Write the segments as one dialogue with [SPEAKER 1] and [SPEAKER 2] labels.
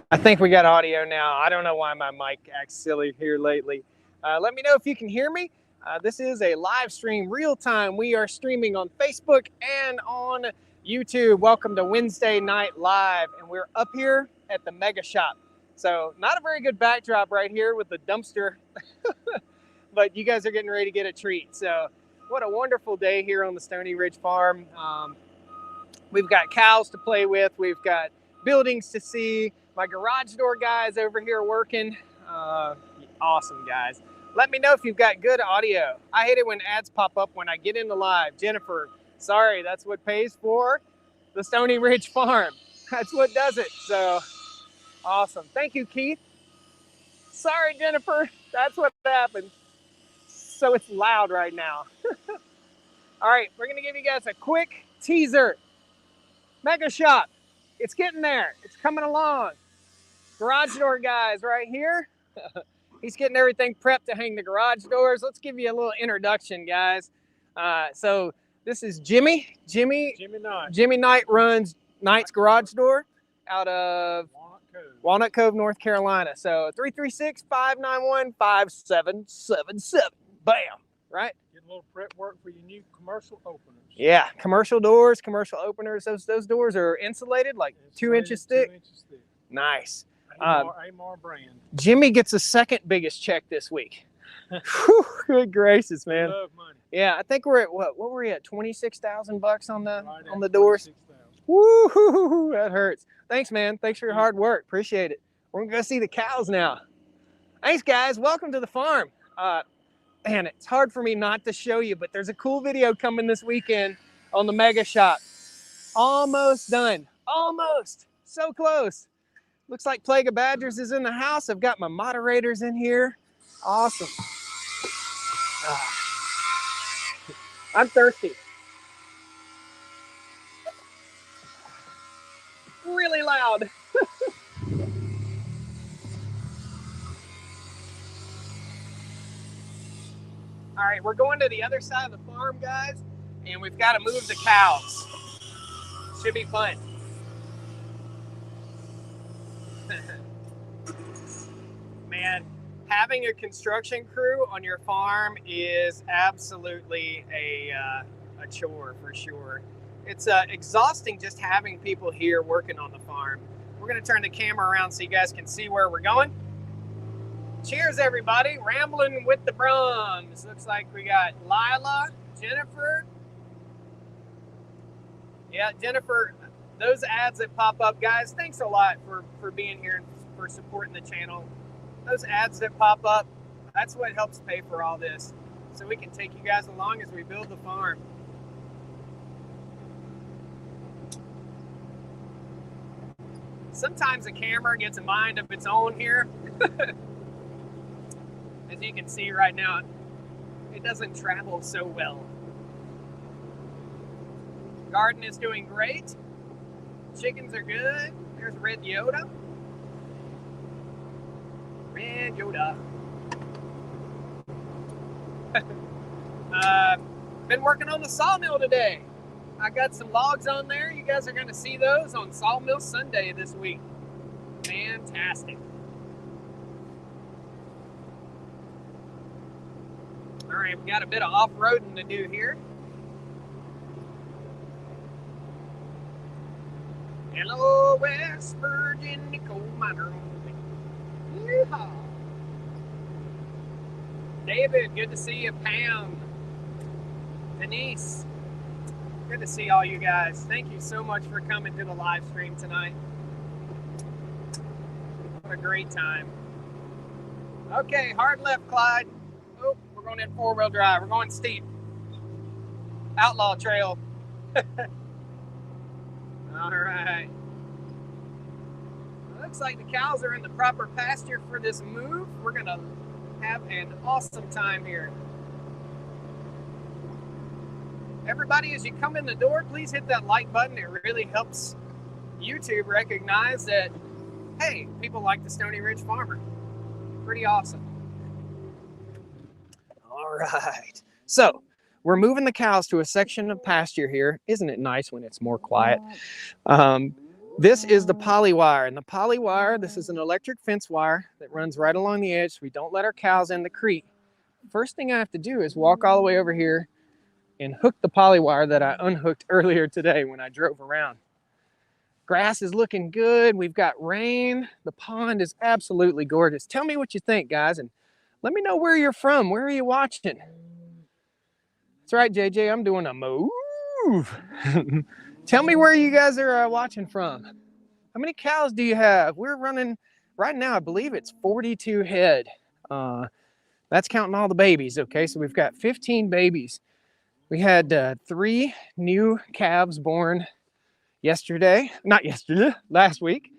[SPEAKER 1] I think we got audio now. I don't know why my mic acts silly here lately. Let me know if you can hear me. This is a live stream, real time. We are streaming on Facebook and on YouTube. Welcome to Wednesday Night Live, and we're up here at the Mega Shop. So, not a very good backdrop right here with the dumpster, but you guys are getting ready to get a treat. So, what a wonderful day here on the Stony Ridge Farm. We've got cows to play with. We've got buildings to see. My garage door guys over here working. Awesome, guys. Let me know if you've got good audio. I hate it when ads pop up when I get into live. Jennifer, sorry, that's what pays for the Stony Ridge Farm. That's what does it. So awesome. Thank you, Keith. Sorry, Jennifer. That's what happened. So it's loud right now. All right, we're going to give you guys a quick teaser. Mega Shop. It's getting there. It's coming along. Garage door guys right here. He's getting everything prepped to hang the garage doors. Let's give you a little introduction, guys. So this is Jimmy. Jimmy Knight runs Knight's Garage Door out of Walnut Cove, North Carolina. So 336-591-5777. Bam. Right?
[SPEAKER 2] Get a little prep work for your new commercial openers.
[SPEAKER 1] Yeah, commercial doors, commercial openers. Those doors are insulated, like 2 inches thick.
[SPEAKER 2] 2 inches thick.
[SPEAKER 1] Nice.
[SPEAKER 2] Amar brand.
[SPEAKER 1] Jimmy gets the second biggest check this week. Whew, good gracious, man.
[SPEAKER 2] Love money.
[SPEAKER 1] Yeah, I think we're at what were we at? $26,000 on the
[SPEAKER 2] Right
[SPEAKER 1] doors.
[SPEAKER 2] 26,000.
[SPEAKER 1] Woo, that hurts. Thanks, man. Thanks for your hard work. Appreciate it. We're gonna go see the cows now. Thanks, guys. Welcome to the farm. Man, it's hard for me not to show you, but there's a cool video coming this weekend on the Mega Shop. Almost done. Almost. So close. Looks like Plague of Badgers is in the house. I've got my moderators in here. Awesome. I'm thirsty. Really loud. All right, we're going to the other side of the farm, guys, and we've got to move the cows. Should be fun. Man, having a construction crew on your farm is absolutely a chore for sure. It's exhausting just having people here working on the farm. We're going to turn the camera around so you guys can see where we're going. Cheers, everybody. Rambling with the Brums. Looks like we got Lila, Jennifer. Yeah, Jennifer, those ads that pop up, guys, thanks a lot for being here and for supporting the channel. Those ads that pop up, that's what helps pay for all this. So we can take you guys along as we build the farm. Sometimes the camera gets a mind of its own here. As you can see right now, it doesn't travel so well. Garden is doing great. Chickens are good. There's Red Yoda. Red Yoda. Been working on the sawmill today. I got some logs on there. You guys are going to see those on Sawmill Sunday this week. Fantastic. All right, we got a bit of off-roading to do here. Hello, West Virginia coal miner. Yeehaw. David, good to see you. Pam, Denise, good to see all you guys. Thank you so much for coming to the live stream tonight. What a great time. Okay, hard left, Clyde. Oh, we're going in four-wheel drive. We're going steep. Outlaw trail. All right. Looks like the cows are in the proper pasture for this move. We're going to have an awesome time here. Everybody, as you come in the door, please hit that like button. It really helps YouTube recognize that, hey, people like the Stony Ridge Farmer. Pretty awesome. All right. So we're moving the cows to a section of pasture here. Isn't it nice when it's more quiet? This is the poly wire, and the poly wire, this is an electric fence wire that runs right along the edge so we don't let our cows in the creek. First thing I have to do is walk all the way over here and hook the poly wire that I unhooked earlier today when I drove around. Grass is looking good. We've got rain. The pond is absolutely gorgeous. Tell me what you think, guys, and let me know where you're from. Where are you watching? That's right, JJ, I'm doing a move. Tell me where you guys are watching from. How many cows do you have? We're running right now, I believe it's 42 head. That's counting all the babies, okay? So we've got 15 babies. We had 3 new calves born yesterday. Not yesterday, last week.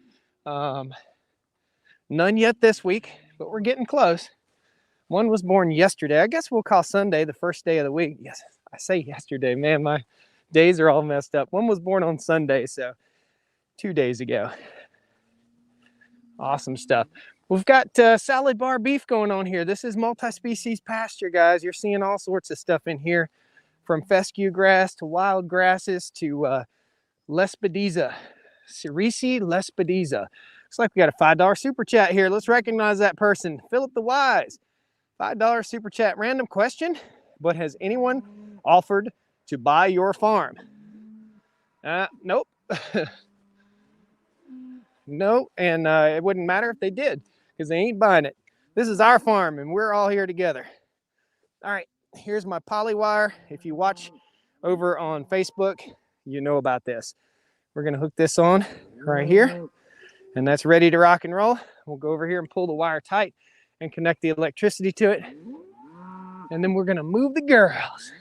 [SPEAKER 1] None yet this week, but we're getting close. One was born yesterday. I guess we'll call Sunday the first day of the week. Yes, I say yesterday, man, my days are all messed up. One was born on Sunday, so 2 days ago. Awesome stuff. We've got salad bar beef going on here. This is multi-species pasture, guys. You're seeing all sorts of stuff in here, from fescue grass to wild grasses to Lespedeza, Cerisi Lespedeza. Looks like we got a $5 super chat here. Let's recognize that person. Philip the Wise, $5 super chat. Random question, but has anyone offered to buy your farm? Nope. No, and it wouldn't matter if they did, because they ain't buying it. This is our farm, and we're all here together. All right, here's my poly wire. If you watch over on Facebook, you know about this. We're gonna hook this on right here, and that's ready to rock and roll. We'll go over here and pull the wire tight and connect the electricity to it. And then we're gonna move the girls.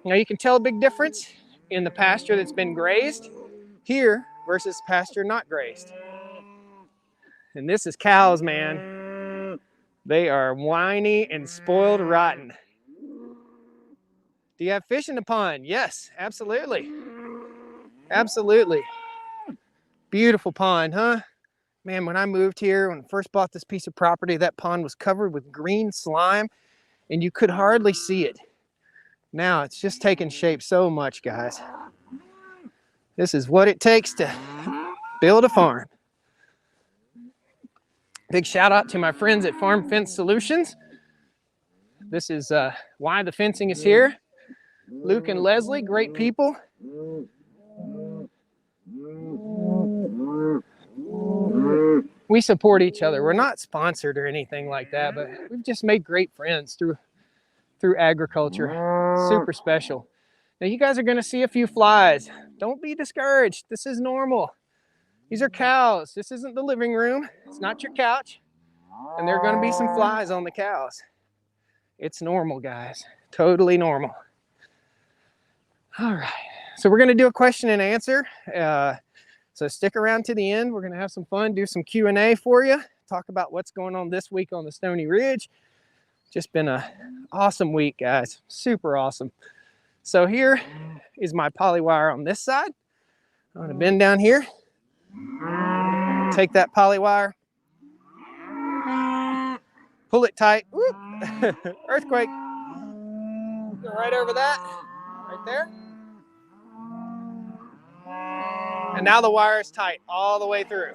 [SPEAKER 1] Now you can tell a big difference in the pasture that's been grazed here versus pasture not grazed. And this is cows, man. They are whiny and spoiled rotten. Do you have fish in the pond? Yes, absolutely. Absolutely. Beautiful pond, huh? Man, when I moved here, when I first bought this piece of property, that pond was covered with green slime and you could hardly see it. Now it's just taken shape so much, guys. This is what it takes to build a farm. Big shout out to my friends at Farm Fence Solutions. This is why the fencing is here. Luke and Leslie, great people. We support each other. We're not sponsored or anything like that, but we've just made great friends through agriculture. Super special. Now you guys are gonna see a few flies. Don't be discouraged. This is normal. These are cows. This isn't the living room. It's not your couch. And there are gonna be some flies on the cows. It's normal, guys. Totally normal. All right. So we're gonna do a question and answer. So stick around to the end. We're gonna have some fun, do some Q&A for you, talk about what's going on this week on the Stony Ridge. Just been an awesome week, guys. Super awesome. So here is my poly wire on this side. I'm gonna bend down here, take that poly wire, pull it tight. Whoop. Earthquake. Go right over that, right there. And now the wire is tight all the way through.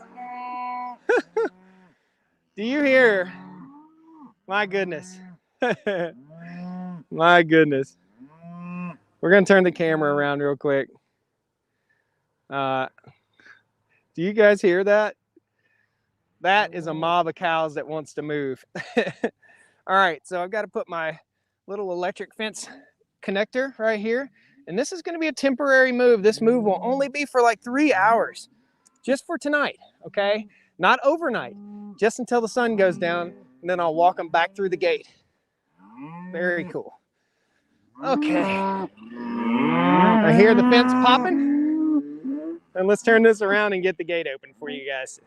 [SPEAKER 1] Do you hear? My goodness. My goodness. We're gonna turn the camera around real quick. Do you guys hear that? That is a mob of cows that wants to move. All right, so I've got to put my little electric fence connector right here. And this is gonna be a temporary move. This move will only be for like 3 hours, just for tonight, okay? Not overnight, just until the sun goes down, and then I'll walk them back through the gate. Very cool. Okay. I hear the fence popping. And let's turn this around and get the gate open for you guys.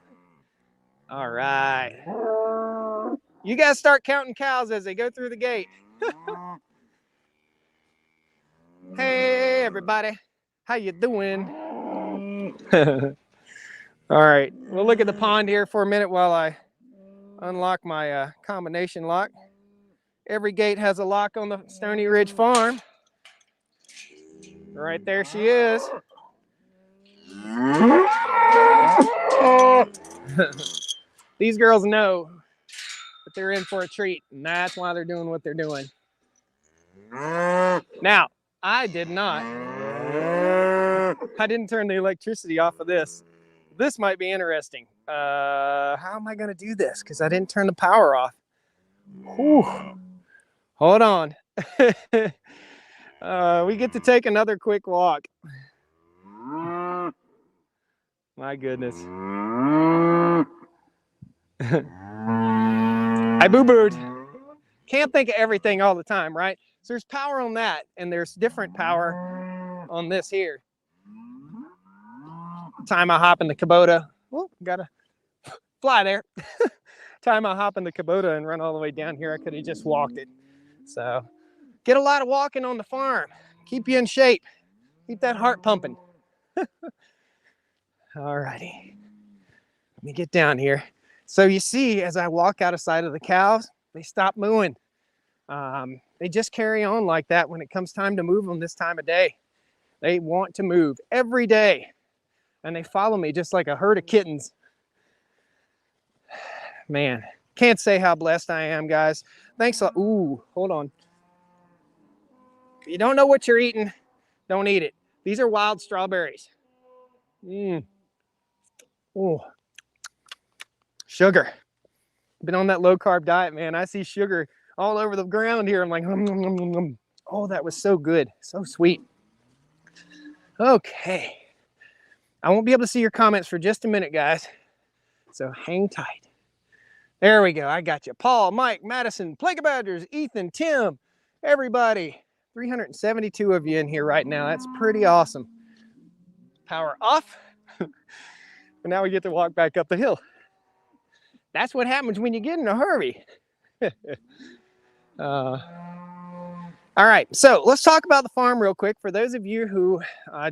[SPEAKER 1] All right. You guys start counting cows as they go through the gate. Hey, everybody. How you doing? All right. We'll look at the pond here for a minute while I unlock my combination lock. Every gate has a lock on the Stony Ridge farm. Right there she is. These girls know that they're in for a treat, and that's why they're doing what they're doing. Now, I didn't turn the electricity off of this. This might be interesting. How am I going to do this? Because I didn't turn the power off. Whew. Hold on. We get to take another quick walk. My goodness. I boo-booed. Can't think of everything all the time, right? So there's power on that, and there's different power on this here. Time I hop in the Kubota. Oh, gotta fly there. Time I hop in the Kubota and run all the way down here, I could have just walked it. So get a lot of walking on the farm. Keep you in shape. Keep that heart pumping. All righty. Let me get down here. So you see, as I walk out of sight of the cows, they stop mooing. They just carry on like that when it comes time to move them this time of day. They want to move every day. And they follow me just like a herd of kittens. Man, can't say how blessed I am, guys. Thanks a lot. Ooh, hold on. If you don't know what you're eating, don't eat it. These are wild strawberries. Oh, sugar. Been on that low carb diet, man. I see sugar all over the ground here. I'm like, oh, that was so good. So sweet. Okay. I won't be able to see your comments for just a minute, guys. So hang tight. There we go. I got you. Paul, Mike, Madison, Plague Badgers, Ethan, Tim, everybody. 372 of you in here right now. That's pretty awesome. Power off. But now we get to walk back up the hill. That's what happens when you get in a hurry. All right, so let's talk about the farm real quick. For those of you who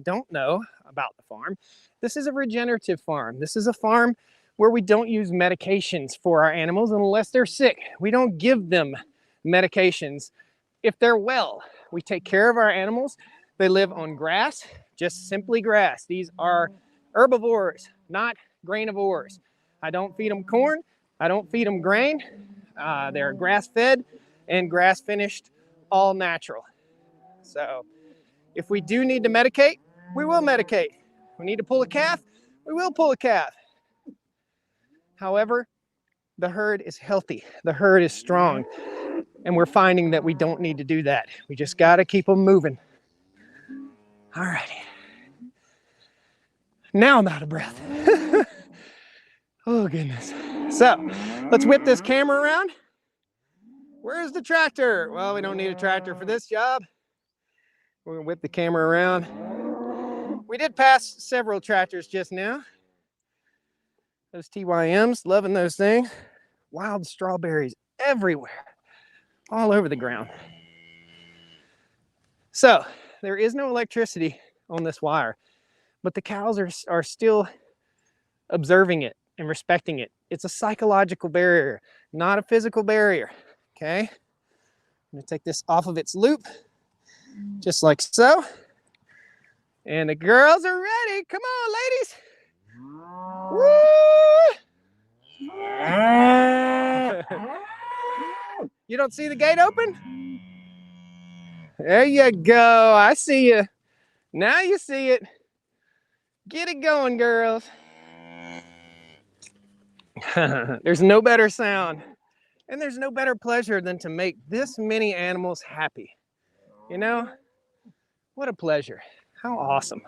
[SPEAKER 1] don't know about the farm, this is a regenerative farm. This is a farm where we don't use medications for our animals unless they're sick. We don't give them medications if they're well. We take care of our animals. They live on grass, just simply grass. These are herbivores, not grainivores. I don't feed them corn. I don't feed them grain. They're grass-fed and grass-finished, all natural. So if we do need to medicate, we will medicate. We need to pull a calf, we will pull a calf. However, the herd is healthy. The herd is strong. And we're finding that we don't need to do that. We just got to keep them moving. All righty. Now I'm out of breath. Oh, goodness. So let's whip this camera around. Where's the tractor? Well, we don't need a tractor for this job. We're going to whip the camera around. We did pass several tractors just now. Those TYMs, loving those things. Wild strawberries everywhere, all over the ground. So there is no electricity on this wire, but the cows are still observing it and respecting it. It's a psychological barrier, not a physical barrier, okay? I'm gonna take this off of its loop, just like so. And the girls are ready. Come on, ladies. Woo! You don't see the gate open? There you go. I see you. Now you see it. Get it going, girls. There's no better sound and there's no better pleasure than to make this many animals happy. You know, what a pleasure. How awesome.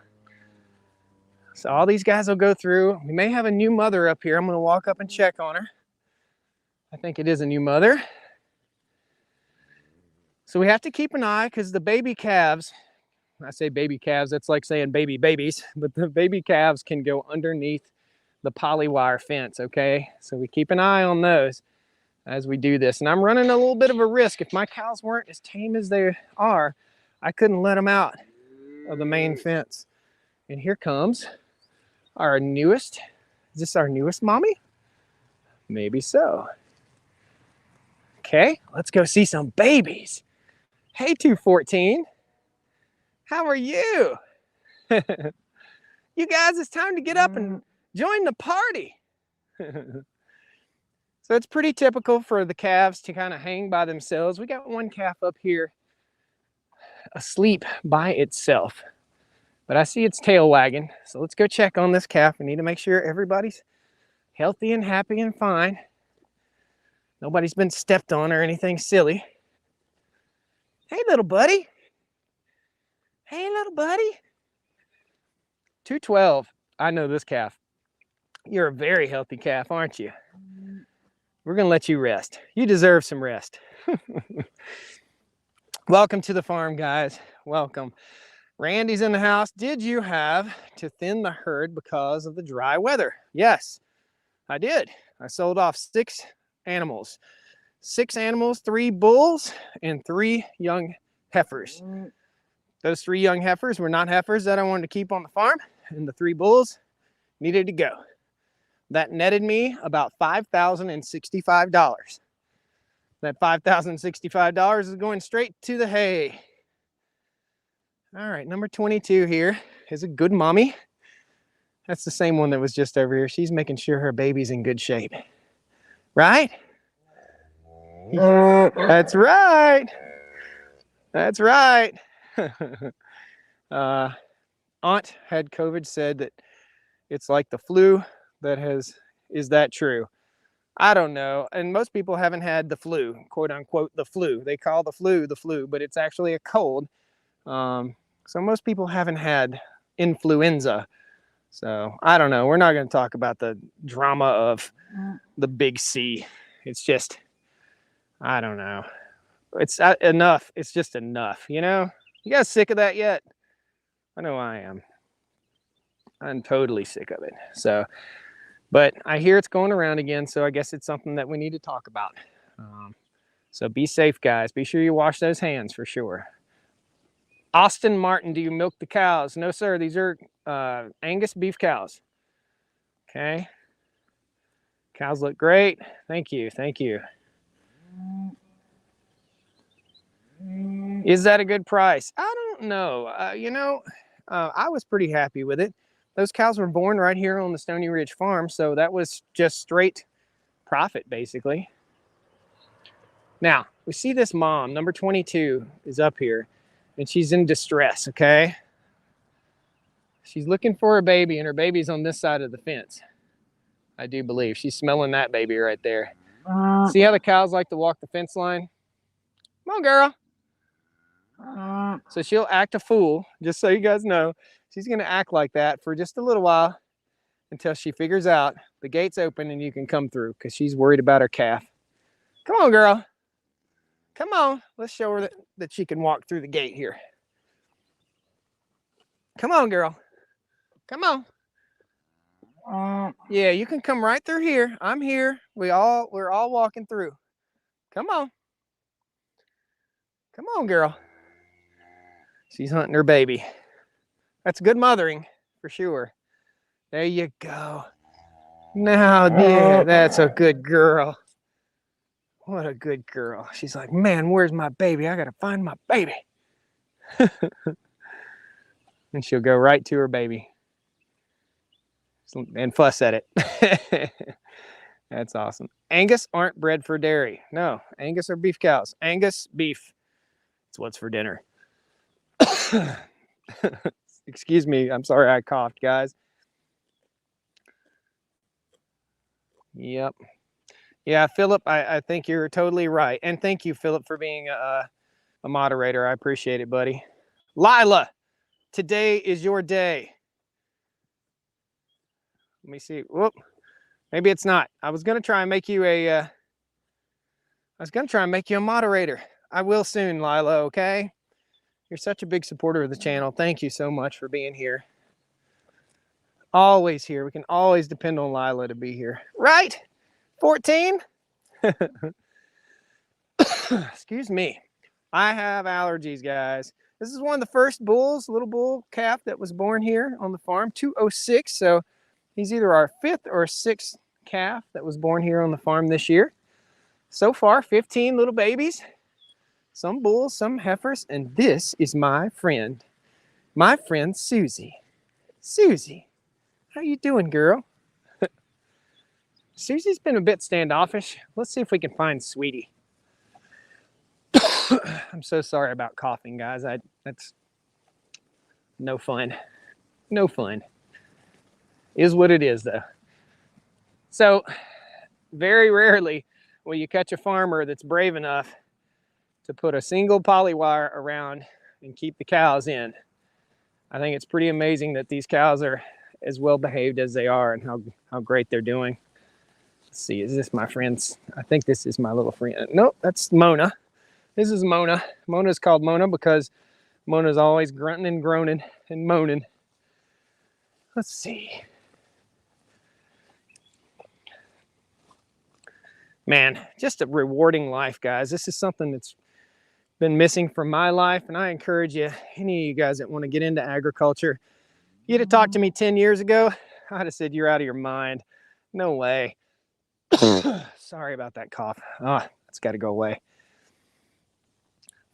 [SPEAKER 1] So all these guys will go through. We may have a new mother up here. I'm going to walk up and check on her. I think it is a new mother. So we have to keep an eye because the baby calves, I say baby calves, that's like saying baby babies, but the baby calves can go underneath the poly wire fence, okay? So we keep an eye on those as we do this. And I'm running a little bit of a risk. If my cows weren't as tame as they are, I couldn't let them out of the main fence. And here comes our newest, is this our newest mommy? Maybe so. Okay, let's go see some babies. Hey, 214, how are you? You You guys, it's time to get up and join the party. So it's pretty typical for the calves to kind of hang by themselves. We got one calf up here asleep by itself, but I see its tail wagging. So let's go check on this calf. We need to make sure everybody's healthy and happy and fine. Nobody's been stepped on or anything silly. Hey, little buddy. Hey, little buddy. 212. I know this calf. You're a very healthy calf, aren't you? We're going to let you rest. You deserve some rest. Welcome to the farm, guys. Welcome. Randy's in the house. Did you have to thin the herd because of the dry weather? Yes, I did. I sold off 6 animals. 6 animals, 3 bulls, and 3 young heifers. Those 3 young heifers were not heifers that I wanted to keep on the farm, and the 3 bulls needed to go. That netted me about $5,065. That $5,065 is going straight to the hay. All right, number 22 here is a good mommy. That's the same one that was just over here. She's making sure her baby's in good shape. Right? That's right. That's right. Aunt had COVID, said that it's like the flu. Is that true? I don't know. And most people haven't had the flu, quote unquote, the flu. They call the flu, but it's actually a cold. So most people haven't had influenza. So I don't know. We're not going to talk about the drama of the big C. It's just, I don't know. It's enough. It's just enough, you know? You guys sick of that yet? I know I am. I'm totally sick of it. So, but I hear it's going around again, so I guess it's something that we need to talk about. So be safe, guys. Be sure you wash those hands for sure. Austin Martin, do you milk the cows? No, sir. These are Angus beef cows. Okay. Cows look great. Thank you. Thank you. Is that a good price? I don't know. You know, I was pretty happy with it. Those cows were born right here on the Stony Ridge farm, so that was just straight profit, basically. Now, we see this mom, number 22, is up here, and she's in distress, okay? She's looking for her baby, and her baby's on this side of the fence. I do believe. She's smelling that baby right there. See how the cows like to walk the fence line? Come on, girl. So she'll act a fool, just so you guys know. She's going to act like that for just a little while until she figures out the gate's open and you can come through, because she's worried about her calf. Come on, girl. Come on. Let's show her that she can walk through the gate here. Come on, girl. Come on. Yeah, you can come right through here. I'm here. We're all walking through. Come on. Come on, girl. She's hunting her baby. That's good mothering for sure. There you go. Now, yeah, that's a good girl. What a good girl. She's like, man, where's my baby? I gotta find my baby. And she'll go right to her baby and fuss at it. That's awesome. Angus aren't bred for dairy. No, Angus are beef cows. Angus beef. It's what's for dinner. Excuse me. I'm sorry I coughed, guys. Yep. Yeah, Philip, I think you're totally right. And thank you, Philip, for being a moderator. I appreciate it, buddy. Lila, today is your day. Let me see. Whoop. Maybe it's not. I was going to try and make you a moderator. I will soon, Lila, okay? You're such a big supporter of the channel. Thank you so much for being here. Always here. We can always depend on Lila to be here. Right? 14? Excuse me. I have allergies, guys. This is one of the first bulls, little bull calf that was born here on the farm, 206. So he's either our 5th or 6th calf that was born here on the farm this year. So far, 15 little babies. Some bulls, some heifers, and this is my friend Susie. Susie, How you doing, girl? Susie's been a bit standoffish. Let's see if we can find Sweetie. I'm so sorry about coughing, guys. That's no fun. No fun. Is what it is, though. So, very rarely will you catch a farmer that's brave enough to put a single poly wire around and keep the cows in. I think it's pretty amazing that these cows are as well behaved as they are and how great they're doing. Let's see, is this my friend's? I think this is my little friend. Nope, that's Mona. This is Mona. Mona's called Mona because Mona's always grunting and groaning and moaning. Let's see. Man, just a rewarding life, guys. This is something that's been missing from my life, and I encourage you, any of you guys that want to get into agriculture, you'd have talked to me 10 years ago, I'd have said, you're out of your mind. No way. Sorry about that cough. It's got to go away.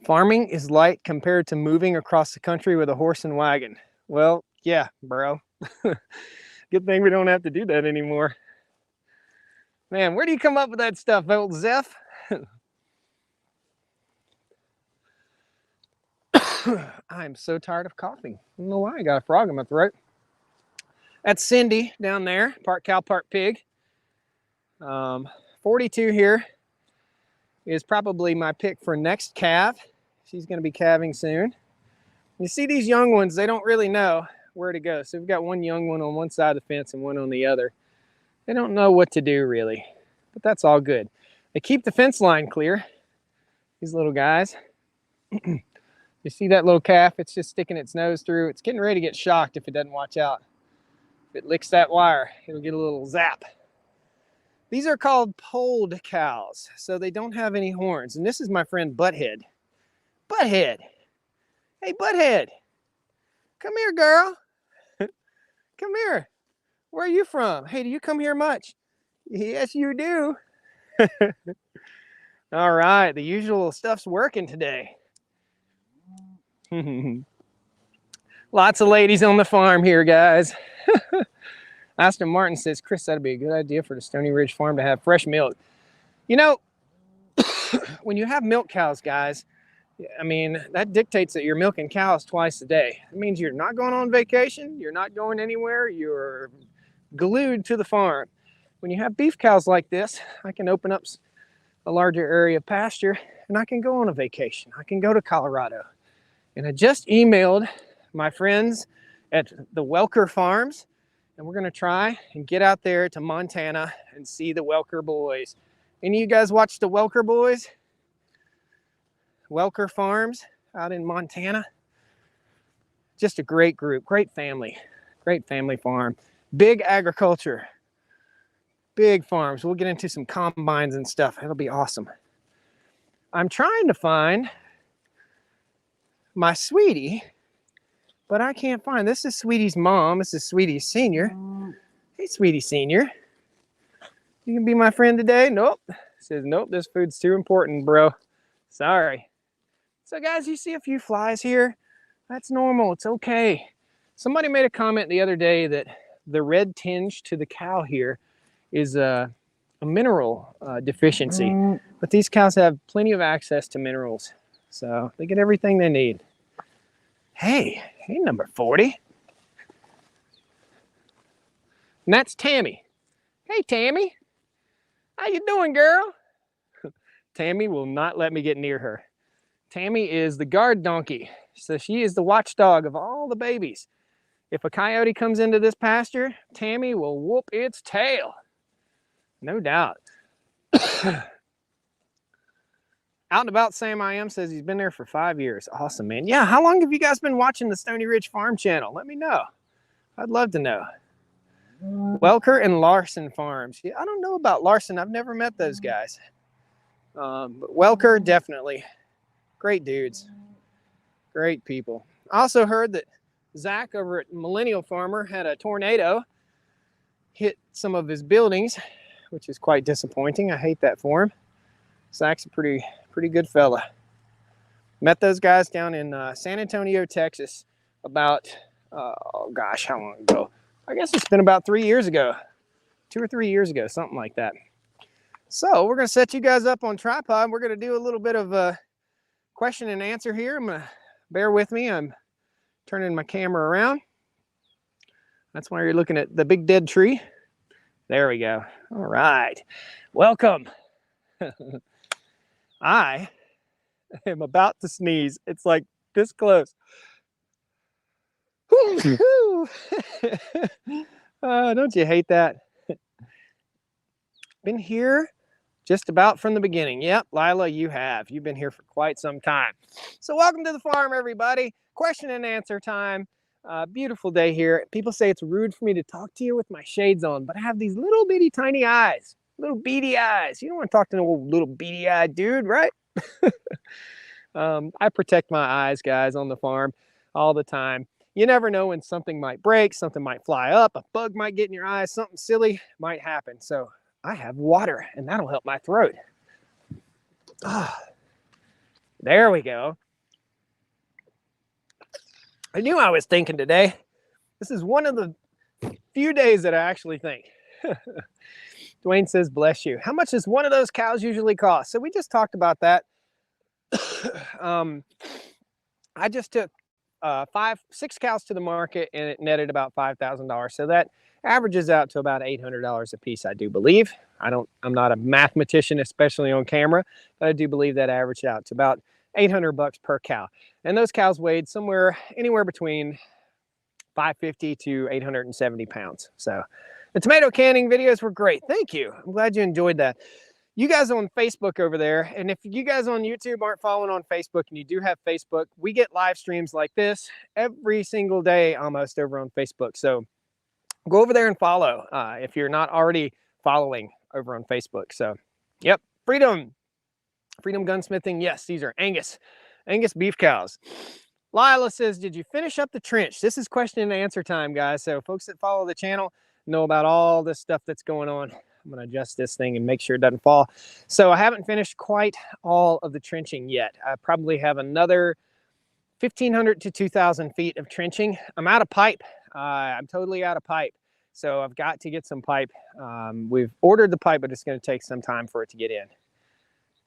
[SPEAKER 1] Farming is light compared to moving across the country with a horse and wagon. Well, yeah, bro. Good thing we don't have to do that anymore. Man, where do you come up with that stuff, old Zeph? I'm so tired of coughing. I don't know why. I got a frog in my throat. That's Cindy down there, part cow, part pig. 42 here is probably my pick for next calf. She's going to be calving soon. You see these young ones, they don't really know where to go. So we've got one young one on one side of the fence and one on the other. They don't know what to do really, but that's all good. They keep the fence line clear, these little guys. You see that little calf? It's just sticking its nose through. It's getting ready to get shocked if it doesn't watch out. If it licks that wire, it'll get a little zap. These are called polled cows, so they don't have any horns. And this is my friend Butthead. Butthead. Hey, Butthead. Come here, girl. Come here. Where are you from? Hey, do you come here much? Yes, you do. All right, the usual stuff's working today. Lots of ladies on the farm here, guys. Aston Martin says, Chris, that'd be a good idea for the Stony Ridge farm to have fresh milk. You know, when you have milk cows, guys, I mean, that dictates that you're milking cows twice a day. It means you're not going on vacation. You're not going anywhere. You're glued to the farm. When you have beef cows like this, I can open up a larger area of pasture and I can go on a vacation. I can go to Colorado. And I just emailed my friends at the Welker Farms, and we're going to try and get out there to Montana and see the Welker boys. Any of you guys watch the Welker boys? Welker Farms out in Montana. Just a great group, great family farm. Big agriculture, big farms. We'll get into some combines and stuff. It'll be awesome. I'm trying to find my Sweetie, but I can't find. This is Sweetie's mom. This is Sweetie Senior. Hey, Sweetie Senior. You can be my friend today? Nope. Says, nope, this food's too important, bro. Sorry. So guys, you see a few flies here. That's normal. It's okay. Somebody made a comment the other day that the red tinge to the cow here is a mineral deficiency. But these cows have plenty of access to minerals. So they get everything they need. Hey, number 40. And that's Tammy. Hey, Tammy. How you doing, girl? Tammy will not let me get near her. Tammy is the guard donkey. So she is the watchdog of all the babies. If a coyote comes into this pasture, Tammy will whoop its tail. No doubt. Out and About Sam I Am says he's been there for 5 years. Awesome, man. Yeah, how long have you guys been watching the Stony Ridge Farm channel? Let me know. I'd love to know. Welker and Larson Farms. Yeah, I don't know about Larson. I've never met those guys. But Welker, definitely. Great dudes. Great people. I also heard that Zach over at Millennial Farmer had a tornado hit some of his buildings, which is quite disappointing. I hate that for him. Zach's a pretty good fella. Met those guys down in San Antonio, Texas about, oh gosh, how long ago? I guess it's been about 3 years ago, 2 or 3 years ago, something like that. So we're going to set you guys up on tripod. We're going to do a little bit of a question and answer here. I'm going to bear with me. I'm turning my camera around. That's why you're looking at the big dead tree. There we go. All right. Welcome. I am about to sneeze. It's like this close. Don't you hate that? Been here just about from the beginning. Yep, Lila, you have. You've been here for quite some time. So welcome to the farm, everybody. Question and answer time. Beautiful day here. People say it's rude for me to talk to you with my shades on, but I have these little bitty tiny eyes, little beady eyes. You don't want to talk to no little beady eyed dude, right? I protect my eyes, guys, on the farm all the time. You never know when something might break, something might fly up, a bug might get in your eyes, something silly might happen. So I have water, and that'll help my throat. There we go. I knew I was thinking today. This is one of the few days that I actually think. Dwayne says, bless you. How much does one of those cows usually cost? So we just talked about that. I just took 6 cows to the market, and it netted about $5,000. So that averages out to about $800 a piece, I do believe. I'm not a mathematician, especially on camera, but I do believe that averaged out to about $800 per cow. And those cows weighed anywhere between 550 to 870 pounds. So the tomato canning videos were great. Thank you. I'm glad you enjoyed that. You guys on Facebook over there, and if you guys on YouTube aren't following on Facebook and you do have Facebook, we get live streams like this every single day almost over on Facebook. So go over there and follow if you're not already following over on Facebook. So, yep, Freedom Gunsmithing. Yes, these are Angus beef cows. Lila says, did you finish up the trench? This is question and answer time, guys. So folks that follow the channel know about all this stuff that's going on. I'm going to adjust this thing and make sure it doesn't fall. So I haven't finished quite all of the trenching yet. I probably have another 1,500 to 2,000 feet of trenching. I'm out of pipe. I'm totally out of pipe. So I've got to get some pipe. We've ordered the pipe, but it's going to take some time for it to get in.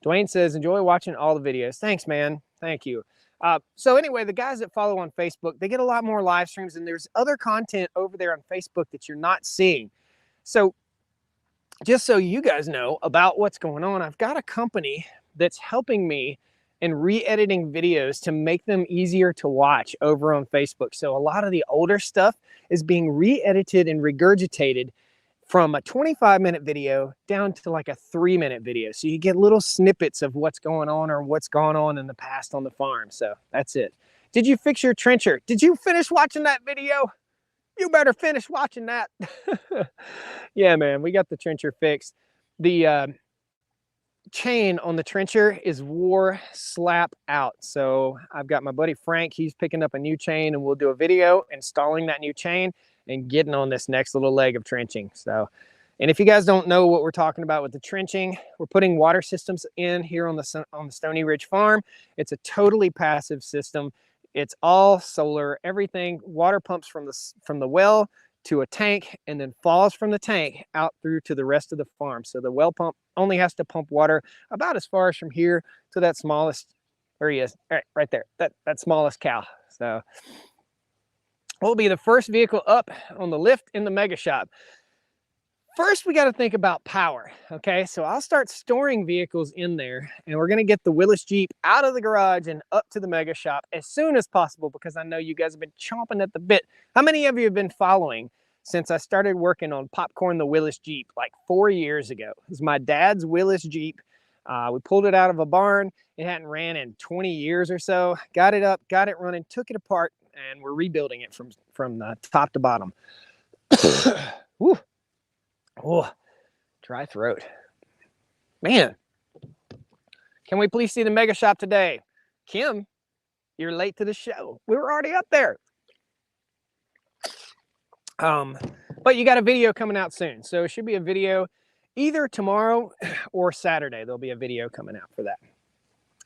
[SPEAKER 1] Dwayne says, enjoy watching all the videos. Thanks, man. Thank you. So anyway, the guys that follow on Facebook, they get a lot more live streams, and there's other content over there on Facebook that you're not seeing. So just so you guys know about what's going on, I've got a company that's helping me in re-editing videos to make them easier to watch over on Facebook. So a lot of the older stuff is being re-edited and regurgitated from a 25-minute video down to like a 3-minute video. So you get little snippets of what's going on or what's gone on in the past on the farm. So that's it. Did you fix your trencher? Did you finish watching that video? You better finish watching that. Yeah, man, we got the trencher fixed. The chain on the trencher is wore slap out. So I've got my buddy Frank, he's picking up a new chain, and we'll do a video installing that new chain and getting on this next little leg of trenching. So, and if you guys don't know what we're talking about with the trenching, we're putting water systems in here on the Stony Ridge farm. It's a totally passive system. It's all solar, everything. Water pumps from the well to a tank, and then falls from the tank out through to the rest of the farm. So the well pump only has to pump water about as far as from here to that smallest, there he is, right there, that smallest cow. So we'll be the first vehicle up on the lift in the mega shop. First, we got to think about power. Okay, so I'll start storing vehicles in there, and we're going to get the Willis Jeep out of the garage and up to the mega shop as soon as possible, because I know you guys have been chomping at the bit. How many of you have been following since I started working on Popcorn the Willis Jeep like 4 years ago? It was my dad's Willis Jeep. We pulled it out of a barn. It hadn't ran in 20 years or so. Got it up, got it running, took it apart, and we're rebuilding it from the top to bottom. Woo. Oh, dry throat. Man, can we please see the mega shop today? Kim, you're late to the show. We were already up there. But you got a video coming out soon. So it should be a video either tomorrow or Saturday. There'll be a video coming out for that.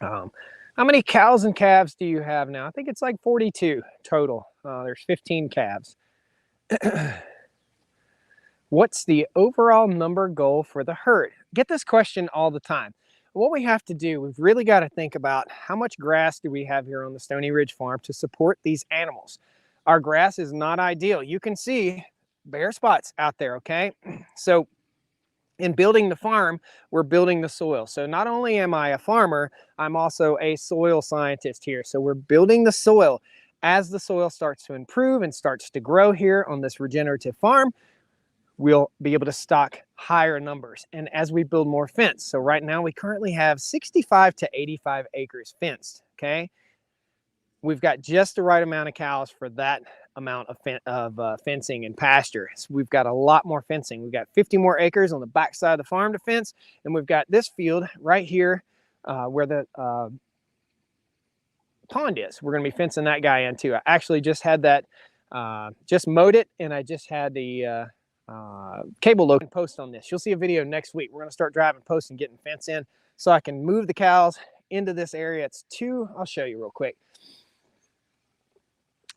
[SPEAKER 1] How many cows and calves do you have now? I think it's like 42 total. There's 15 calves. What's the overall number goal for the herd? Get this question all the time. What we have to do, we've really got to think about how much grass do we have here on the Stony Ridge farm to support these animals. Our grass is not ideal. You can see bare spots out there, okay? So in building the farm, we're building the soil. So not only am I a farmer, I'm also a soil scientist here. So we're building the soil. As the soil starts to improve and starts to grow here on this regenerative farm, we'll be able to stock higher numbers. And as we build more fence, so right now we currently have 65 to 85 acres fenced, okay? We've got just the right amount of cows for that amount of fencing and pasture. So we've got a lot more fencing. We've got 50 more acres on the back side of the farm to fence, and we've got this field right here where the pond is. We're going to be fencing that guy in too. I actually just had that, just mowed it, and I just had the cable load post on this. You'll see a video next week. We're going to start driving posts and getting fence in so I can move the cows into this area. It's I'll show you real quick.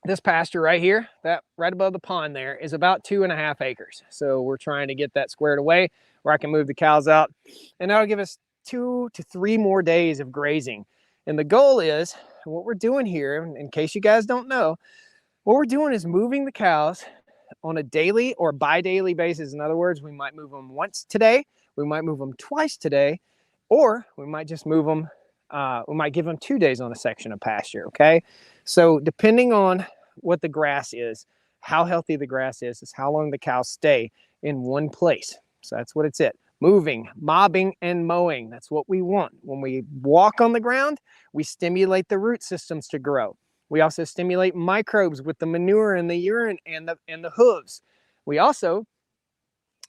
[SPEAKER 1] This pasture right here, that right above the pond there, is about 2.5 acres. So we're trying to get that squared away where I can move the cows out, and that'll give us 2 to 3 more days of grazing. And the goal is, what we're doing here, in case you guys don't know, what we're doing is moving the cows on a daily or bi-daily basis. In other words, we might move them once today, we might move them twice today, or we might just move them, we might give them 2 days on a section of pasture, okay? So depending on what the grass is, how healthy the grass is how long the cows stay in one place. So that's what it's at. Moving, mobbing, and mowing. That's what we want. When we walk on the ground, we stimulate the root systems to grow. We also stimulate microbes with the manure and the urine and the hooves. We also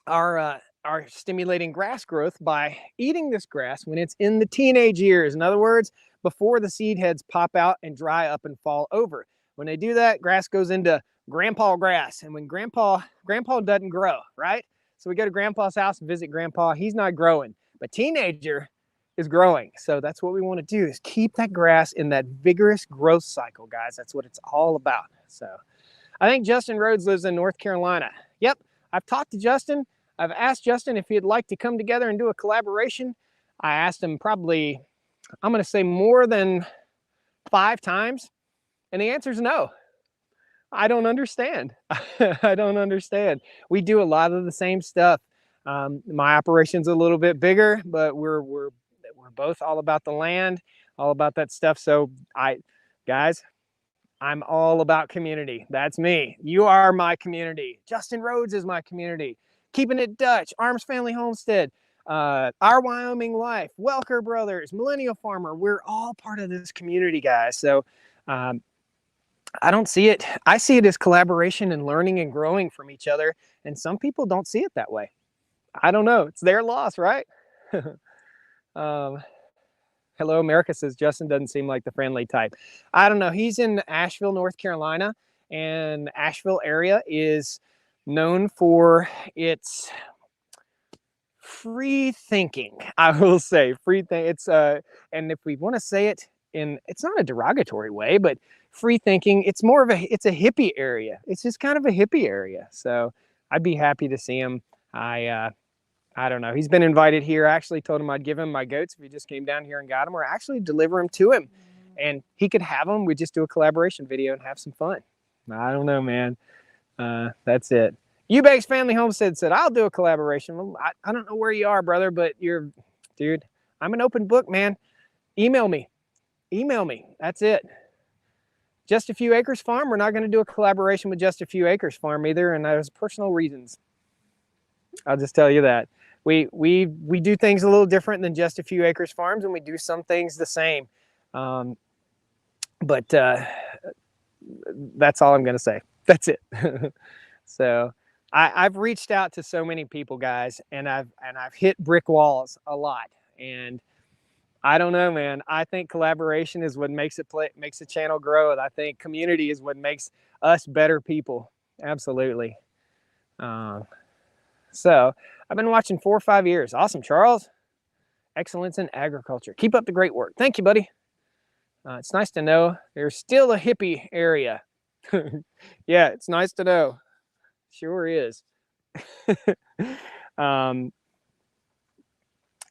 [SPEAKER 1] are stimulating grass growth by eating this grass when it's in the teenage years. In other words, before the seed heads pop out and dry up and fall over. When they do that, grass goes into grandpa grass. And when grandpa doesn't grow, right? So we go to grandpa's house and visit grandpa. He's not growing, but teenager is growing. So that's what we want to do, is keep that grass in that vigorous growth cycle, guys. That's what it's all about. So I think Justin Rhodes lives in North Carolina. Yep, I've talked to Justin. I've asked Justin if he'd like to come together and do a collaboration. I asked him probably, I'm going to say more than 5 times. And the answer is no. I don't understand. I don't understand. We do a lot of the same stuff. My operation's a little bit bigger, but we're both all about the land, all about that stuff. So guys, I'm all about community. That's me. You are my community. Justin Rhodes is my community. Keeping It Dutch, Arms Family Homestead, Our Wyoming Life, Welker Brothers, Millennial Farmer. We're all part of this community, guys. So I don't see it. I see it as collaboration and learning and growing from each other. And some people don't see it that way. I don't know. It's their loss, right? Hello, America says Justin doesn't seem like the friendly type. I don't know. He's in Asheville, North Carolina. And Asheville area is known for its free thinking. I will say free thing. It's and if we want to say it in, it's not a derogatory way, but free thinking, it's more of it's a hippie area. It's just kind of a hippie area. So I'd be happy to see him. I don't know. He's been invited here. I actually told him I'd give him my goats if he just came down here and got them, or actually deliver them to him, and he could have them. We just do a collaboration video and have some fun. I don't know, man. That's it. Eubanks Family Homestead said, I'll do a collaboration. Well, I don't know where you are, brother, but dude, I'm an open book, man. Email me. Email me. That's it. Just a Few Acres Farm. We're not going to do a collaboration with Just a Few Acres Farm either, and there's personal reasons. I'll just tell you that. We do things a little different than Just a Few Acres Farms, and we do some things the same. But that's all I'm going to say. That's it. So I've reached out to so many people, guys, and I've hit brick walls a lot. And I don't know, man. I think collaboration is what makes the channel grow. And I think community is what makes us better people. Absolutely. So I've been watching 4 or 5 years. Awesome, Charles. Excellence in agriculture. Keep up the great work. Thank you, buddy. It's nice to know there's still a hippie area. Yeah, it's nice to know. Sure is. um,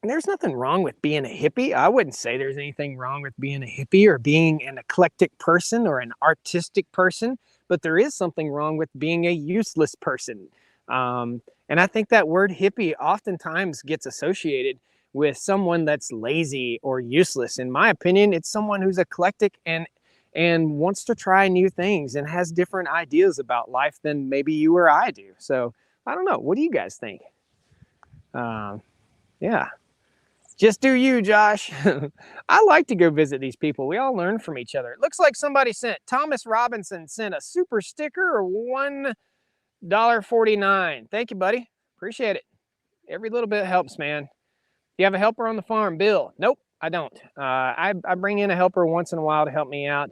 [SPEAKER 1] and there's nothing wrong with being a hippie. I wouldn't say there's anything wrong with being a hippie or being an eclectic person or an artistic person, but there is something wrong with being a useless person. And I think that word hippie oftentimes gets associated with someone that's lazy or useless. In my opinion, it's someone who's eclectic and wants to try new things and has different ideas about life than maybe you or I do. So I don't know. What do you guys think? Yeah. Just do you, Josh. I like to go visit these people. We all learn from each other. It looks like somebody sent, Thomas Robinson sent a super sticker or $1.49. Thank you, buddy. Appreciate it. Every little bit helps, man. You have a helper on the farm, Bill? Nope, I don't. I bring in a helper once in a while to help me out.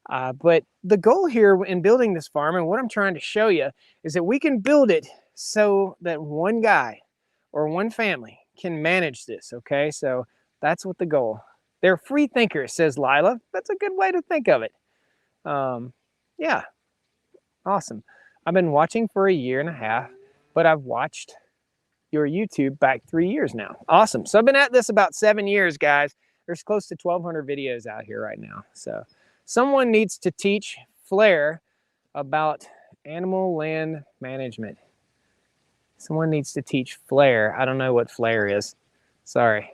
[SPEAKER 1] But the goal here in building this farm and what I'm trying to show you is that we can build it so that one guy or one family can manage this, okay? So that's what the goal. They're free thinkers, says Lila. That's a good way to think of it. Yeah, awesome. I've been watching for a year and a half, but I've watched your YouTube back 3 years now. Awesome. So I've been at this about 7 years, guys. There's close to 1,200 videos out here right now. So someone needs to teach Flair about animal land management. Someone needs to teach Flair. I don't know what Flair is. Sorry.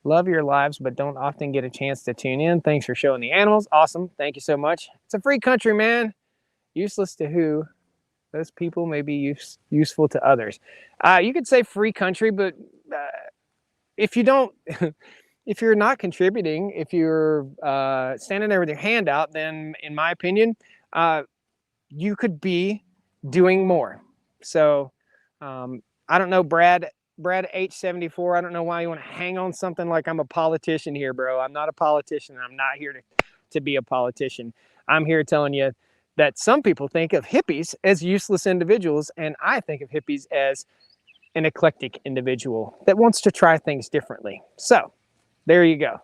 [SPEAKER 1] Love your lives, but don't often get a chance to tune in. Thanks for showing the animals. Awesome. Thank you so much. It's a free country, man. Useless to who? Those people may be useful to others. You could say free country, but if you don't, if you're not contributing, if you're standing there with your hand out, then in my opinion, you could be doing more. So I don't know, Brad H74, I don't know why you want to hang on something like I'm a politician here, bro. I'm not a politician. I'm not here to be a politician. I'm here telling you that some people think of hippies as useless individuals, and I think of hippies as an eclectic individual that wants to try things differently. So there you go.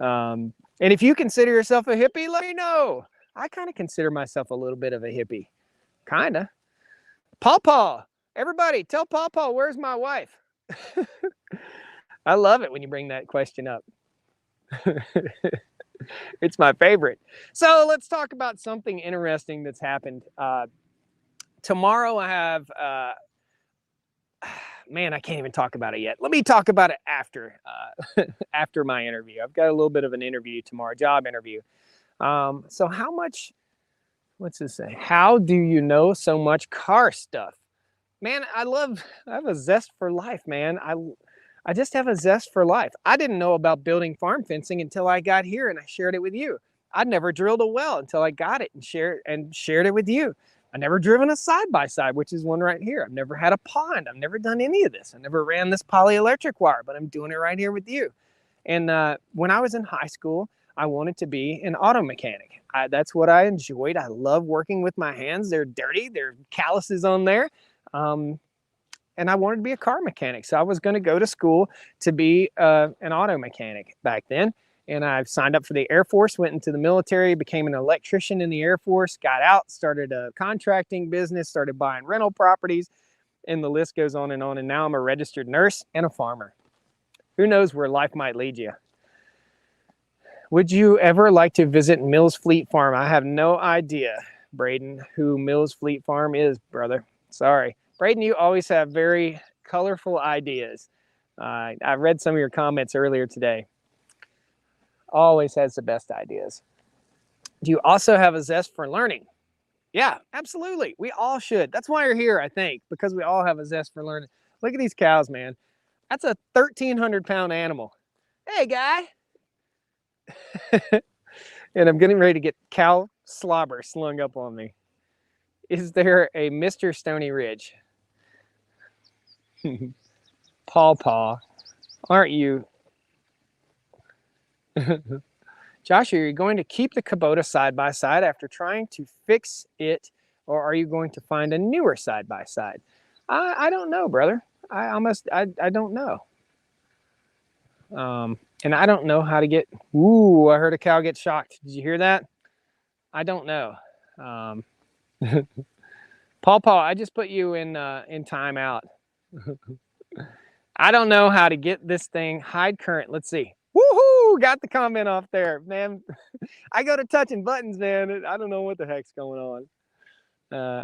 [SPEAKER 1] And if you consider yourself a hippie, let me know. I kind of consider myself a little bit of a hippie. Kind of. Paw, everybody tell Paw, where's my wife? I love it when you bring that question up. It's my favorite. So let's talk about something interesting that's happened. Tomorrow I have, man, I can't even talk about it yet. Let me talk about it after, after my interview. I've got a little bit of an interview tomorrow, job interview. So how much, what's this say? How do you know so much car stuff? Man, I have a zest for life, man. I just have a zest for life. I didn't know about building farm fencing until I got here and I shared it with you. I'd never drilled a well until I got it and shared it with you. I never driven a side-by-side, which is one right here. I've never had a pond. I've never done any of this. I never ran this polyelectric wire, but I'm doing it right here with you. And when I was in high school, I wanted to be an auto mechanic. That's what I enjoyed. I love working with my hands. They're dirty. There are calluses on there. And I wanted to be a car mechanic. So I was going to go to school to be an auto mechanic back then. And I signed up for the Air Force, went into the military, became an electrician in the Air Force, got out, started a contracting business, started buying rental properties, and the list goes on. And now I'm a registered nurse and a farmer. Who knows where life might lead you? Would you ever like to visit Mills Fleet Farm? I have no idea, Braden, who Mills Fleet Farm is, brother. Sorry. Braden, you always have very colorful ideas. I read some of your comments earlier today. Always has the best ideas. Do you also have a zest for learning? Yeah, absolutely. We all should. That's why you're here, I think, because we all have a zest for learning. Look at these cows, man. That's a 1,300-pound animal. Hey, guy. And I'm getting ready to get cow slobber slung up on me. Is there a Mr. Stony Ridge? Paw, aren't you? Josh, are you going to keep the Kubota side-by-side after trying to fix it, or are you going to find a newer side-by-side? I don't know, brother. I don't know. And I don't know how to get, ooh, I heard a cow get shocked. Did you hear that? I don't know. Paul, I just put you in timeout. I don't know how to get this thing hide current. Let's see. Woohoo! Got the comment off there, man. I go to touching buttons, man. I don't know what the heck's going on.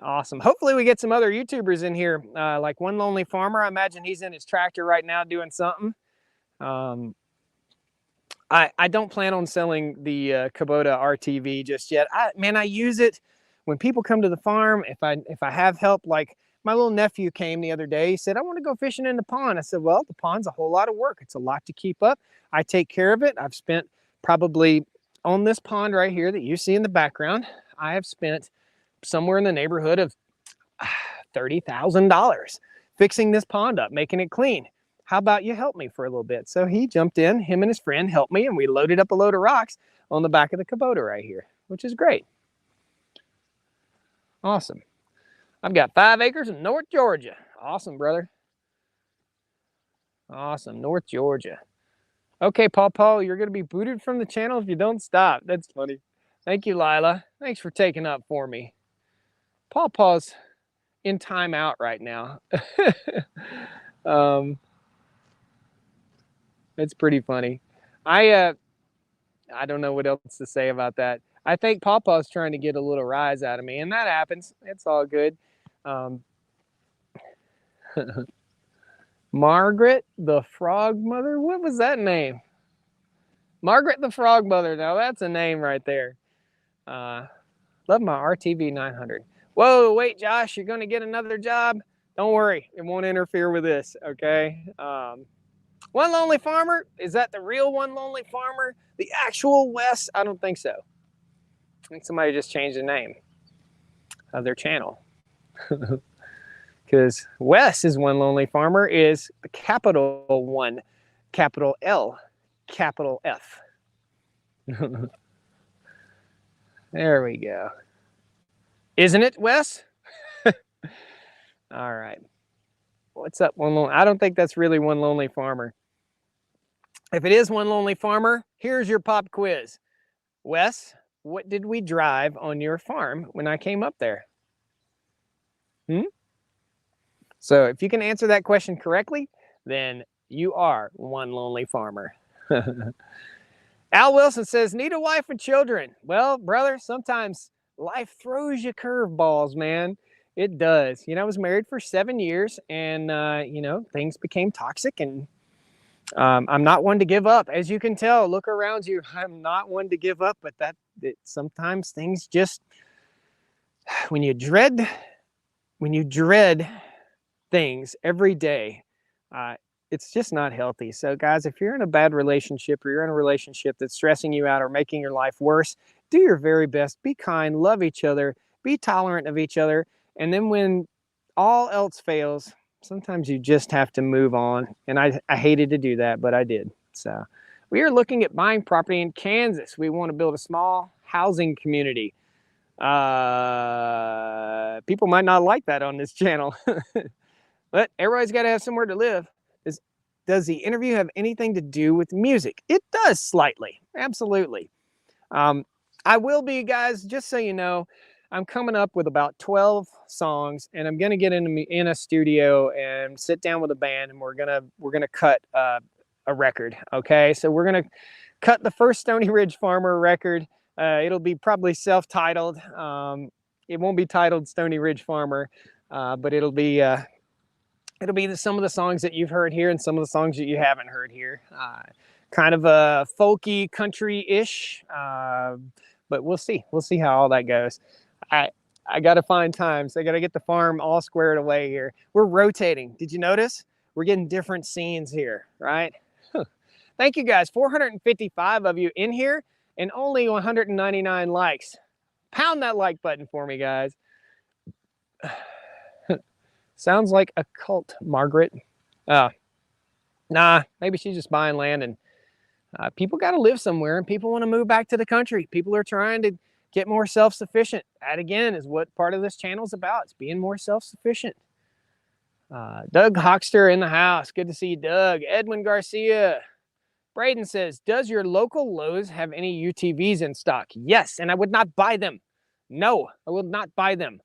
[SPEAKER 1] Awesome. Hopefully we get some other YouTubers in here, like One Lonely Farmer. I imagine he's in his tractor right now doing something. I don't plan on selling the Kubota RTV just yet. Man, I use it when people come to the farm. If I have help, like my little nephew came the other day. He said, I want to go fishing in the pond. I said, well, the pond's a whole lot of work. It's a lot to keep up. I take care of it. I've spent probably on this pond right here that you see in the background, I have spent somewhere in the neighborhood of $30,000 fixing this pond up, making it clean. How about you help me for a little bit? So he jumped in, him and his friend helped me, and we loaded up a load of rocks on the back of the Kubota right here, which is great. Awesome. I've got 5 acres in North Georgia. Awesome, brother. Awesome, North Georgia. Okay, Paul, you're going to be booted from the channel if you don't stop. That's funny. Thank you, Lila. Thanks for taking up for me. Paul's in timeout right now. It's pretty funny. I don't know what else to say about that. I think Paul's trying to get a little rise out of me, and that happens. It's all good. Margaret the Frog Mother? What was that name? Margaret the Frog Mother. Now that's a name right there. Love my RTV 900. Whoa, wait, Josh, you're going to get another job? Don't worry. It won't interfere with this, okay? One Lonely Farmer? Is that the real One Lonely Farmer? The actual Wes? I don't think so. I think somebody just changed the name of their channel. Because Wes is One Lonely Farmer is the capital one, capital L, capital F. There we go. Isn't it, Wes? All right. What's up, One Lonely? I don't think that's really One Lonely Farmer. If it is One Lonely Farmer, here's your pop quiz. Wes, what did we drive on your farm when I came up there? So if you can answer that question correctly, then you are One Lonely Farmer. Al Wilson says, need a wife and children. Well, brother, sometimes life throws you curveballs, man. It does. You know, I was married for 7 years, and, you know, things became toxic, and I'm not one to give up. As you can tell, look around you. I'm not one to give up, but sometimes things just, when you dread things every day, it's just not healthy. So guys, if you're in a bad relationship, or you're in a relationship that's stressing you out or making your life worse, do your very best. Be kind, love each other, be tolerant of each other. And then when all else fails, sometimes you just have to move on. And I hated to do that, but I did. So we are looking at buying property in Kansas. We want to build a small housing community. People might not like that on this channel, but everybody's got to have somewhere to live. Does the interview have anything to do with music? It does slightly, absolutely. I will be, guys, just so you know, I'm coming up with about 12 songs, and I'm gonna get in a studio and sit down with a band, and we're gonna cut a record. Okay, so we're gonna cut the first Stony Ridge Farmer record. It'll be probably self-titled. It won't be titled Stony Ridge Farmer, but it'll be some of the songs that you've heard here and some of the songs that you haven't heard here. Kind of a folky, country-ish, but we'll see. We'll see how all that goes. I got to find times. I got to get the farm all squared away here. We're rotating. Did you notice? We're getting different scenes here, right? Thank you, guys. 455 of you in here and only 199 likes. Pound that like button for me, guys. Sounds like a cult, Margaret. Nah, maybe she's just buying land, and people got to live somewhere, and people want to move back to the country. People are trying to get more self-sufficient. That, again, is what part of this channel is about. It's being more self-sufficient. Doug Hockster in the house. Good to see you, Doug. Edwin Garcia. Braden says, does your local Lowe's have any UTVs in stock? Yes, and I would not buy them. No, I will not buy them.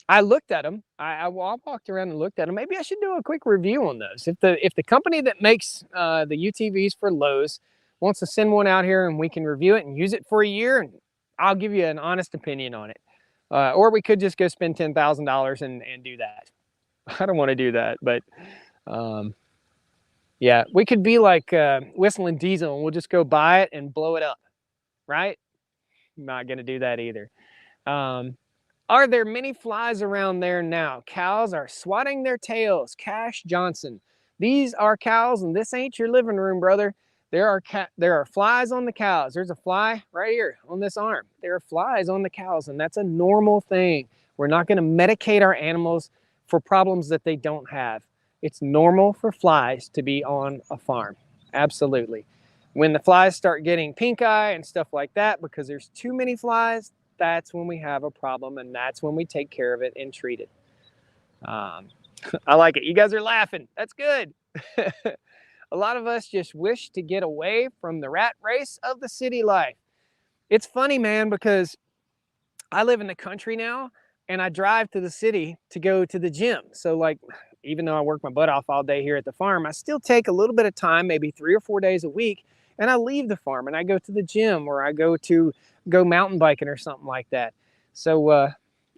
[SPEAKER 1] I looked at them. I walked around and looked at them. Maybe I should do a quick review on those. If the company that makes the UTVs for Lowe's wants to send one out here and we can review it and use it for a year, and I'll give you an honest opinion on it. Or we could just go spend $10,000 and do that. I don't want to do that, but yeah, we could be like Whistling Diesel and we'll just go buy it and blow it up, right? I'm not going to do that either. Are there many flies around there now? Cows are swatting their tails. Cash Johnson. These are cows, and this ain't your living room, brother. There are flies on the cows. There's a fly right here on this arm. There are flies on the cows, and that's a normal thing. We're not going to medicate our animals for problems that they don't have. It's normal for flies to be on a farm. Absolutely. When the flies start getting pink eye and stuff like that because there's too many flies, that's when we have a problem, and that's when we take care of it and treat it. I like it. You guys are laughing. That's good. A lot of us just wish to get away from the rat race of the city life. It's funny, man, because I live in the country now, and I drive to the city to go to the gym. So, like, even though I work my butt off all day here at the farm, I still take a little bit of time, maybe 3 or 4 days a week, and I leave the farm and I go to the gym, or I go mountain biking or something like that. So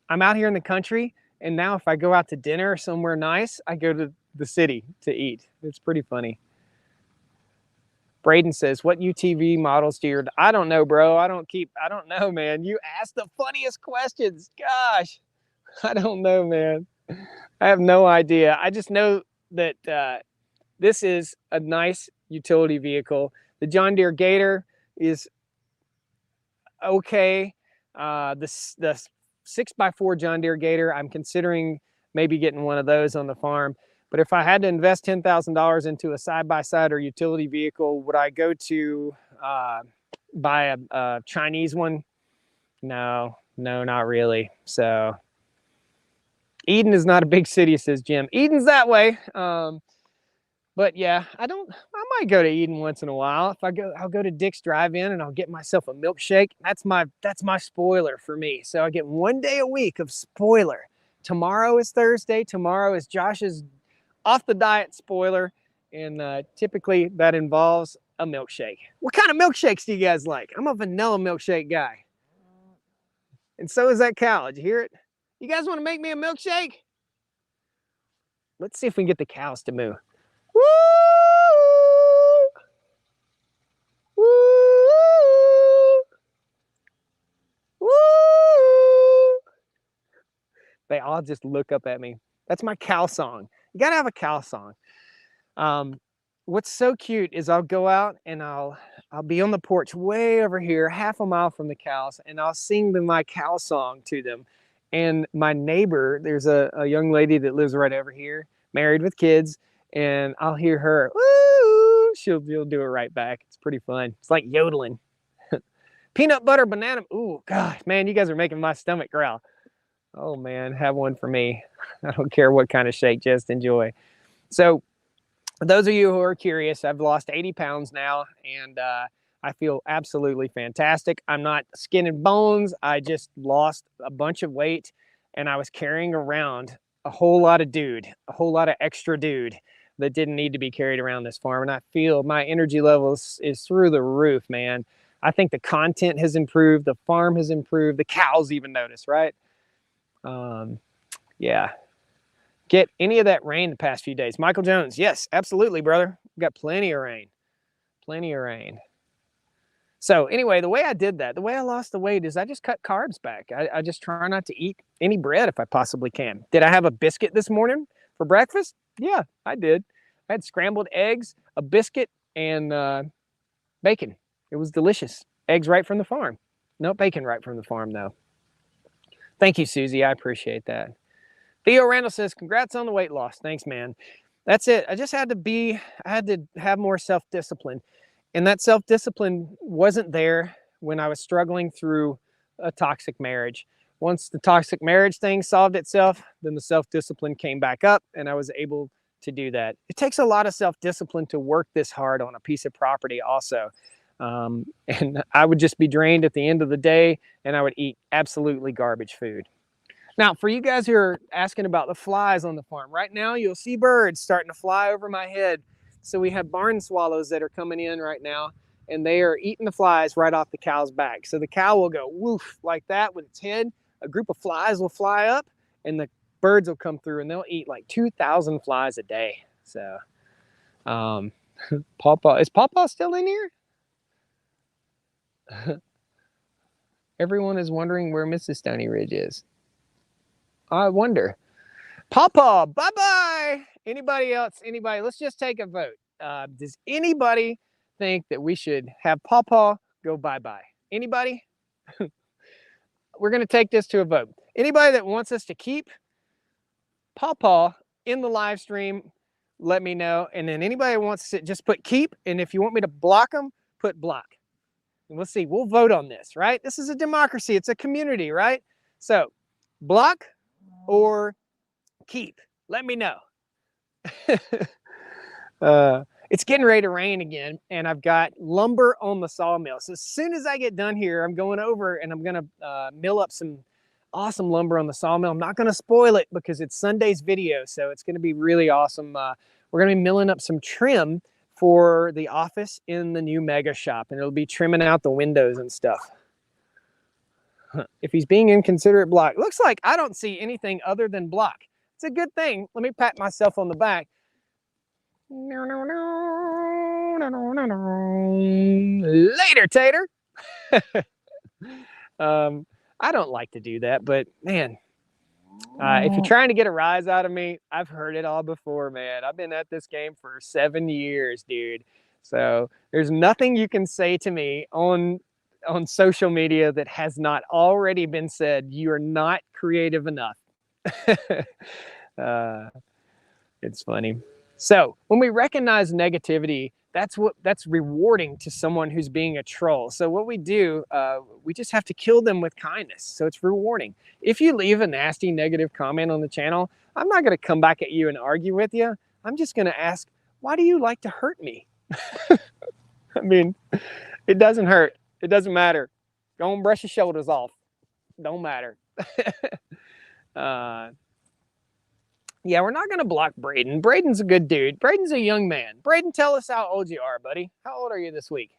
[SPEAKER 1] I'm out here in the country, and now if I go out to dinner somewhere nice, I go to the city to eat. It's pretty funny. Braden says, what UTV models do you... I don't know, bro. I don't know, man. You ask the funniest questions. Gosh, I don't know, man. I have no idea. I just know that this is a nice utility vehicle. The John Deere Gator is okay. The 6x4 John Deere Gator, I'm considering maybe getting one of those on the farm. But if I had to invest $10,000 into a side-by-side or utility vehicle, would I go to buy a Chinese one? No, not really. So Eden is not a big city, says Jim. Eden's that way. But yeah, I might go to Eden once in a while. If I'll go to Dick's Drive-In and I'll get myself a milkshake. That's my spoiler for me. So I get 1 day a week of spoiler. Tomorrow is Thursday. Tomorrow is Josh's off the diet spoiler. And typically that involves a milkshake. What kind of milkshakes do you guys like? I'm a vanilla milkshake guy. And so is that cow. Did you hear it? You guys want to make me a milkshake? Let's see if we can get the cows to moo. Woo! Woo! Woo! They all just look up at me. That's my cow song. You gotta have a cow song. What's so cute is I'll go out and I'll be on the porch way over here, half a mile from the cows, and I'll sing my cow song to them. And my neighbor, there's a young lady that lives right over here, married with kids, and I'll hear her, woo, she'll do it right back. It's pretty fun. It's like yodeling. Peanut butter banana. Ooh, gosh, man, you guys are making my stomach growl. Oh man, have one for me. I don't care what kind of shake, just enjoy. So for those of you who are curious, I've lost 80 pounds now, and I feel absolutely fantastic. I'm not skin and bones. I just lost a bunch of weight, and I was carrying around a whole lot of extra dude that didn't need to be carried around this farm. And I feel my energy levels is through the roof, man. I think the content has improved. The farm has improved. The cows even notice, right? Yeah. Get any of that rain the past few days? Michael Jones, yes, absolutely, brother. We've got plenty of rain. Plenty of rain. So anyway, the way I did that, the way I lost the weight is I just cut carbs back. I just try not to eat any bread if I possibly can. Did I have a biscuit this morning for breakfast? Yeah, I did. I had scrambled eggs, a biscuit, and bacon. It was delicious. Eggs right from the farm. No bacon right from the farm, though. Thank you, Susie. I appreciate that. Theo Randall says, congrats on the weight loss. Thanks, man. That's it. I had to have more self-discipline. And that self-discipline wasn't there when I was struggling through a toxic marriage. Once the toxic marriage thing solved itself, then the self-discipline came back up and I was able to do that. It takes a lot of self-discipline to work this hard on a piece of property also. And I would just be drained at the end of the day and I would eat absolutely garbage food. Now, for you guys who are asking about the flies on the farm, right now you'll see birds starting to fly over my head. So we have barn swallows that are coming in right now, and they are eating the flies right off the cow's back. So the cow will go woof like that with its head. A group of flies will fly up, and the birds will come through, and they'll eat like 2,000 flies a day. So, Pawpaw, is Pawpaw still in here? Everyone is wondering where Mrs. Stony Ridge is. I wonder. Pawpaw, bye-bye. Anybody else? Anybody? Let's just take a vote. Does anybody think that we should have Pawpaw go bye-bye? Anybody? We're going to take this to a vote. Anybody that wants us to keep Pawpaw in the live stream, let me know. And then anybody that wants to just put keep, and if you want me to block them, put block. And we'll see. We'll vote on this, right? This is a democracy. It's a community, right? So block or keep. Let me know. It's getting ready to rain again, and I've got lumber on the sawmill. So as soon as I get done here, I'm going over and I'm going to mill up some awesome lumber on the sawmill. I'm not going to spoil it because it's Sunday's video, so it's going to be really awesome. We're going to be milling up some trim for the office in the new mega shop, and it'll be trimming out the windows and stuff. If he's being inconsiderate, block. Looks like I don't see anything other than block. It's a good thing. Let me pat myself on the back. Later, Tater. I don't like to do that, but man, if you're trying to get a rise out of me, I've heard it all before, man. I've been at this game for 7 years, dude. So there's nothing you can say to me on social media that has not already been said. You're not creative enough. It's funny. So when we recognize negativity, that's rewarding to someone who's being a troll. So what we do, we just have to kill them with kindness. So it's rewarding. If you leave a nasty negative comment on the channel, I'm not going to come back at you and argue with you. I'm just going to ask, why do you like to hurt me? I mean, it doesn't hurt. It doesn't matter. Go and brush your shoulders off. Don't matter. Yeah, we're not going to block Braden. Braden's a good dude. Braden's a young man. Braden, tell us how old you are, buddy. How old are you this week?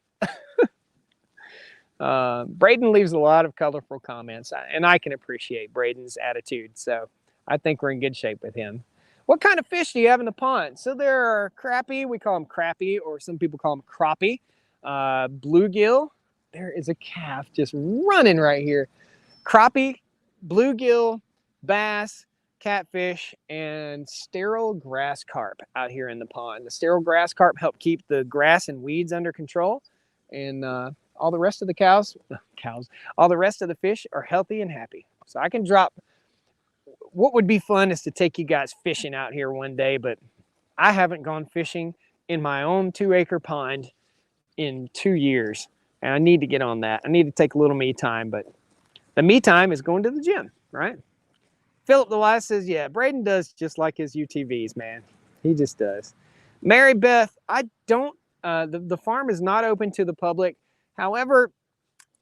[SPEAKER 1] Braden leaves a lot of colorful comments, and I can appreciate Braden's attitude. So I think we're in good shape with him. What kind of fish do you have in the pond? So there are crappie. We call them crappie, or some people call them crappie. Bluegill. There is a calf just running right here. Crappie, bluegill, bass, catfish, and sterile grass carp out here in the pond. The sterile grass carp help keep the grass and weeds under control, and all the rest of the all the rest of the fish are healthy and happy. So I can drop. What would be fun is to take you guys fishing out here one day, but I haven't gone fishing in my own 2-acre pond in 2 years, and I need to get on that. I need to take a little me time, but the me time is going to the gym, right? Philip the Wise says, yeah, Braden does just like his UTVs, man. He just does. Mary Beth, I don't, the farm is not open to the public. However,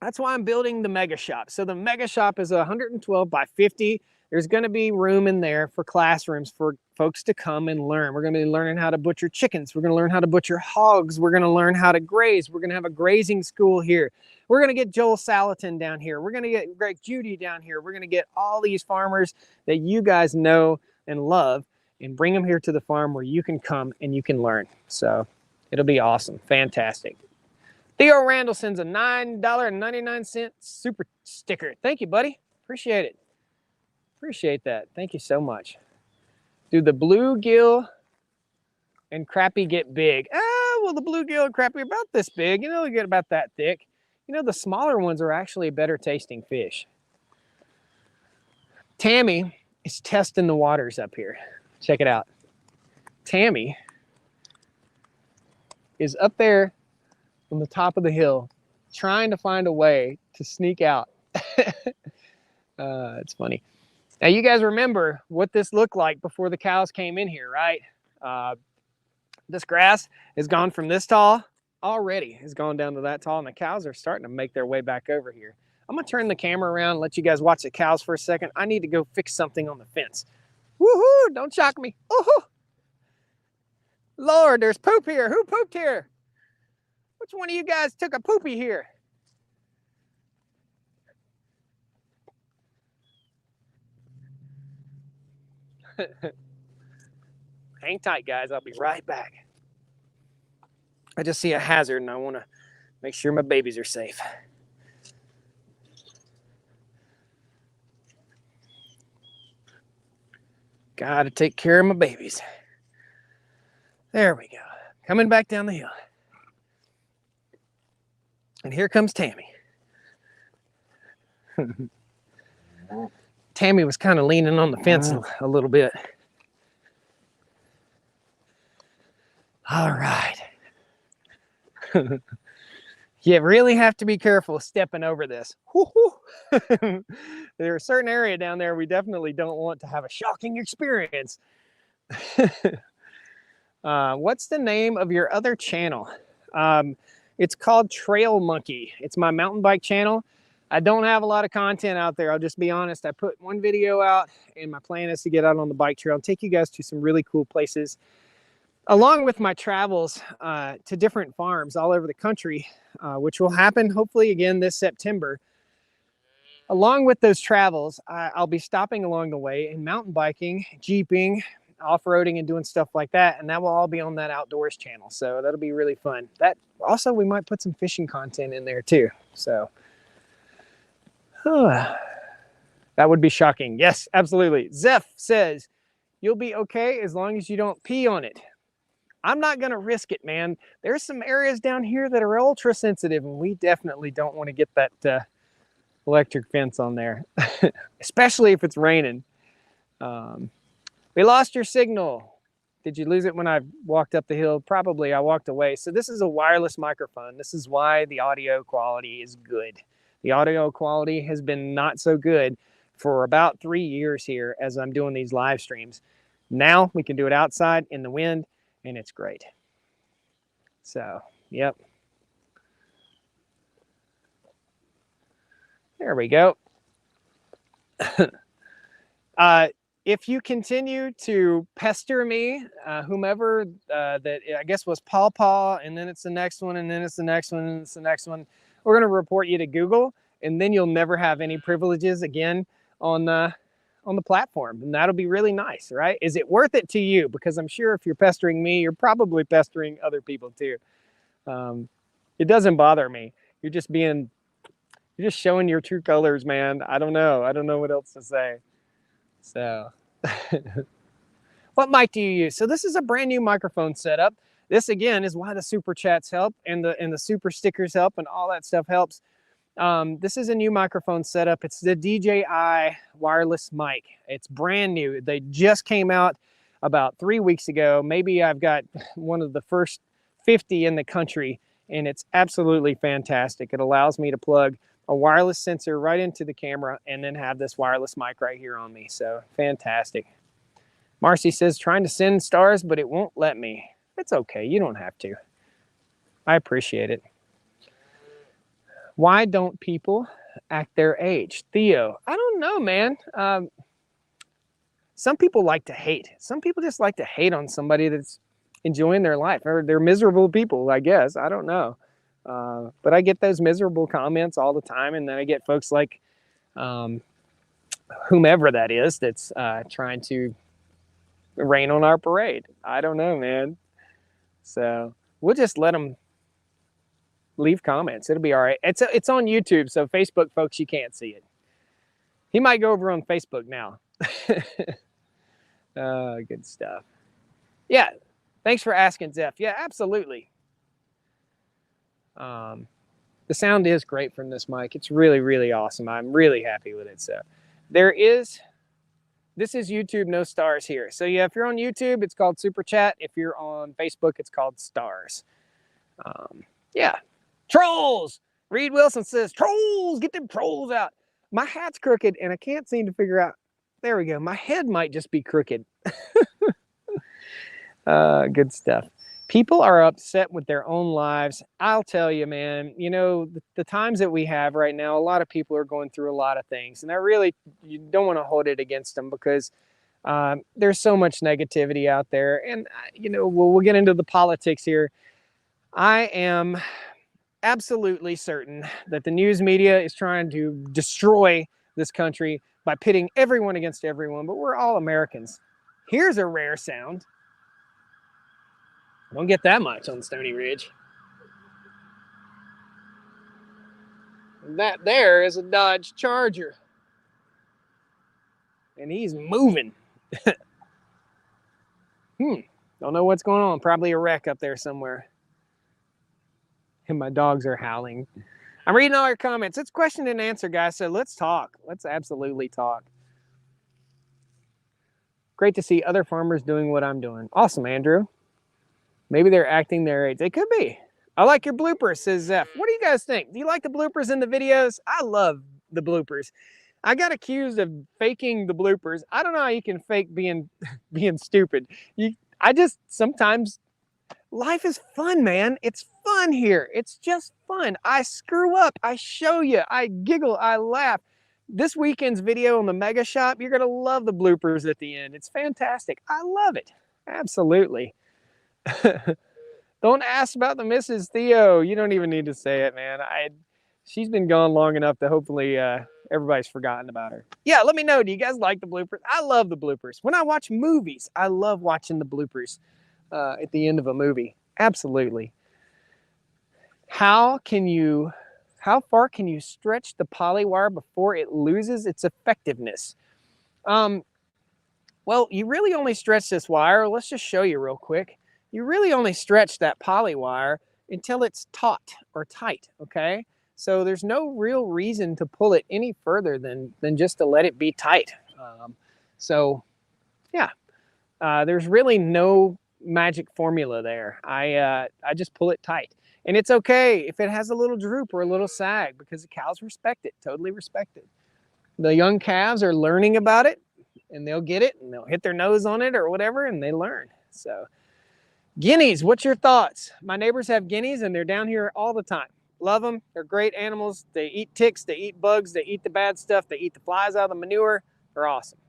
[SPEAKER 1] that's why I'm building the mega shop. So the mega shop is 112 by 50. There's going to be room in there for classrooms for folks to come and learn. We're going to be learning how to butcher chickens. We're going to learn how to butcher hogs. We're going to learn how to graze. We're going to have a grazing school here. We're going to get Joel Salatin down here. We're going to get Greg Judy down here. We're going to get all these farmers that you guys know and love and bring them here to the farm where you can come and you can learn. So it'll be awesome. Fantastic. Theo Randall sends a $9.99 super sticker. Thank you, buddy. Appreciate it. Appreciate that. Thank you so much. Do the bluegill and crappie get big? Well, the bluegill and crappie are about this big. You know, they get about that thick. You know, the smaller ones are actually better tasting fish. Tammy is testing the waters up here. Check it out. Tammy is up there on the top of the hill trying to find a way to sneak out. It's funny. Now, you guys remember what this looked like before the cows came in here, right? This grass has gone from this tall already, has gone down to that tall, and the cows are starting to make their way back over here. I'm gonna turn the camera around and let you guys watch the cows for a second. I need to go fix something on the fence. Woohoo! Don't shock me. Woohoo! Lord, there's poop here. Who pooped here? Which one of you guys took a poopy here? Hang tight, guys. I'll be right back. I just see a hazard and I want to make sure my babies are safe. Gotta take care of my babies. There we go. Coming back down the hill. And here comes Tammy. Tammy was kind of leaning on the fence a little bit. All right. You really have to be careful stepping over this. There's a certain area down there we definitely don't want to have a shocking experience. What's the name of your other channel? It's called Trail Monkey. It's my mountain bike channel. I don't have a lot of content out there. I'll just be honest. I put one video out and my plan is to get out on the bike trail and take you guys to some really cool places, along with my travels to different farms all over the country, which will happen hopefully again this September. Along with those travels, I'll be stopping along the way and mountain biking, jeeping, off-roading, and doing stuff like that. And that will all be on that outdoors channel. So that'll be really fun. That also, we might put some fishing content in there too. So that would be shocking. Yes, absolutely. Zeph says, you'll be okay as long as you don't pee on it. I'm not going to risk it, man. There's some areas down here that are ultra sensitive, and we definitely don't want to get that electric fence on there, especially if it's raining. We lost your signal. Did you lose it when I walked up the hill? Probably. I walked away. So this is a wireless microphone. This is why the audio quality is good. The audio quality has been not so good for about 3 years here as I'm doing these live streams. Now we can do it outside in the wind, and it's great. So, yep. There we go. If you continue to pester me, whomever that I guess was Paw Paw, and then it's the next one, and then it's the next one, and it's the next one, we're going to report you to Google, and then you'll never have any privileges again on the platform, and that'll be really nice, right? Is it worth it to you? Because I'm sure if you're pestering me, you're probably pestering other people too. It doesn't bother me. You're just showing your true colors, man. I don't know what else to say. So what mic do you use? So this is a brand new microphone setup. This again is why the super chats help and the super stickers help and all that stuff helps. This is a new microphone setup. It's the DJI wireless mic. It's brand new. They just came out about 3 weeks ago. Maybe I've got one of the first 50 in the country, and it's absolutely fantastic. It allows me to plug a wireless sensor right into the camera and then have this wireless mic right here on me. So fantastic. Marcy says, trying to send stars, but it won't let me. It's okay. You don't have to. I appreciate it. Why don't people act their age? Theo, I don't know, man. Some people like to hate. Some people just like to hate on somebody that's enjoying their life, or they're miserable people, I guess. I don't know. But I get those miserable comments all the time, and then I get folks like whomever that is that's trying to rain on our parade. I don't know, man. So we'll just let them leave comments. It'll be all right. It's on YouTube, so Facebook folks, you can't see it. He might go over on Facebook now. Good stuff. Yeah, thanks for asking, Zeph. Yeah, absolutely. The sound is great from this mic. It's really, really awesome. I'm really happy with it. So this is YouTube, no stars here. So yeah, if you're on YouTube, it's called Super Chat. If you're on Facebook, it's called Stars. Yeah. Trolls! Reed Wilson says, trolls, get them trolls out. My hat's crooked and I can't seem to figure out. There we go. My head might just be crooked. Good stuff. People are upset with their own lives. I'll tell you, man, you know, the times that we have right now, a lot of people are going through a lot of things. And you don't want to hold it against them because there's so much negativity out there. And, you know, we'll get into the politics here. I am absolutely certain that the news media is trying to destroy this country by pitting everyone against everyone, but we're all Americans. Here's a rare sound. Don't get that much on Stony Ridge. That there is a Dodge Charger. And he's moving. Don't know what's going on. Probably a wreck up there somewhere. And my dogs are howling. I'm reading all your comments. It's question and answer, guys. So let's talk. Let's absolutely talk. Great to see other farmers doing what I'm doing. Awesome, Andrew. Maybe they're acting their age. They could be. I like your bloopers, says Zeph. What do you guys think? Do you like the bloopers in the videos? I love the bloopers. I got accused of faking the bloopers. I don't know how you can fake being stupid. I just sometimes, life is fun, man. It's fun here. It's just fun. I screw up. I show you. I giggle. I laugh. This weekend's video on the Mega Shop, you're going to love the bloopers at the end. It's fantastic. I love it. Absolutely. Don't ask about the Mrs. Theo. You don't even need to say it, man. She's been gone long enough that hopefully everybody's forgotten about her. Yeah, let me know. Do you guys like the bloopers? I love the bloopers. When I watch movies, I love watching the bloopers at the end of a movie. Absolutely. How far can you stretch the poly wire before it loses its effectiveness? Well, you really only stretch this wire. Let's just show you real quick. You really only stretch that poly wire until it's taut or tight, okay? So there's no real reason to pull it any further than just to let it be tight. There's really no magic formula there. I just pull it tight. And it's okay if it has a little droop or a little sag because the cows respect it, totally respect it. The young calves are learning about it and they'll get it and they'll hit their nose on it or whatever and they learn. So guineas, what's your thoughts? My neighbors have guineas and they're down here all the time. Love them. They're great animals. They eat ticks, they eat bugs, they eat the bad stuff, they eat the flies out of the manure. They're awesome.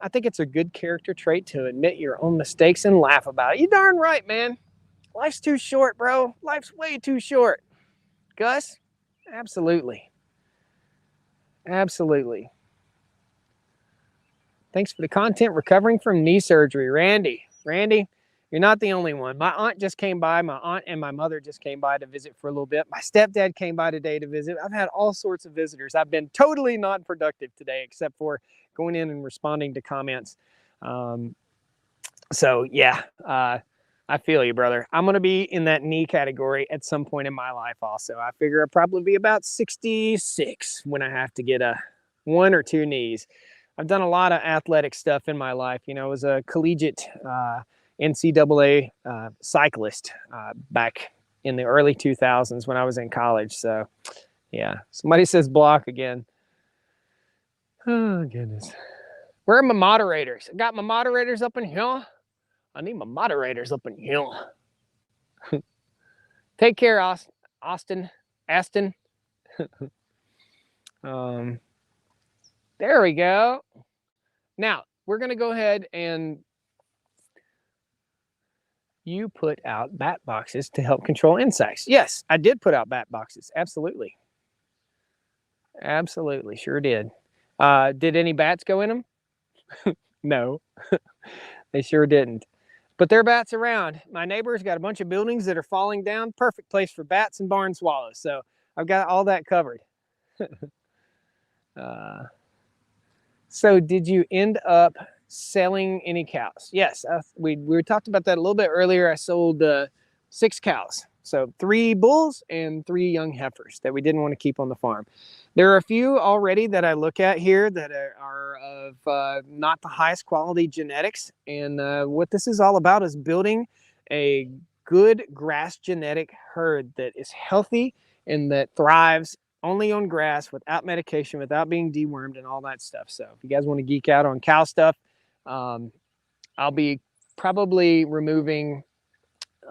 [SPEAKER 1] I think it's a good character trait to admit your own mistakes and laugh about it. You darn right, man. Life's too short, bro. Life's way too short. Gus? Absolutely. Absolutely. Thanks for the content. Recovering from knee surgery. Randy, you're not the only one. My aunt just came by. My aunt and my mother just came by to visit for a little bit. My stepdad came by today to visit. I've had all sorts of visitors. I've been totally non-productive today, except for going in and responding to comments. I feel you, brother. I'm going to be in that knee category at some point in my life also. I figure I'll probably be about 66 when I have to get one or two knees. I've done a lot of athletic stuff in my life. You know, I was a collegiate NCAA cyclist back in the early 2000s when I was in college. So, yeah. Somebody says block again. Oh, goodness. Where are my moderators? I got my moderators up in here. I need my moderators up in here. Take care, Aston. There we go. Now, we're going to go ahead and you put out bat boxes to help control insects. Yes, I did put out bat boxes. Absolutely. Absolutely. Sure did. Did any bats go in them? No, they sure didn't. But there are bats around. My neighbor's got a bunch of buildings that are falling down. Perfect place for bats and barn swallows. So I've got all that covered. So did you end up selling any cows? Yes, we talked about that a little bit earlier. I sold 6 cows. So 3 bulls and 3 young heifers that we didn't want to keep on the farm. There are a few already that I look at here that are of not the highest quality genetics. And what this is all about is building a good grass genetic herd that is healthy and that thrives only on grass without medication, without being dewormed and all that stuff. So if you guys want to geek out on cow stuff, I'll be probably removing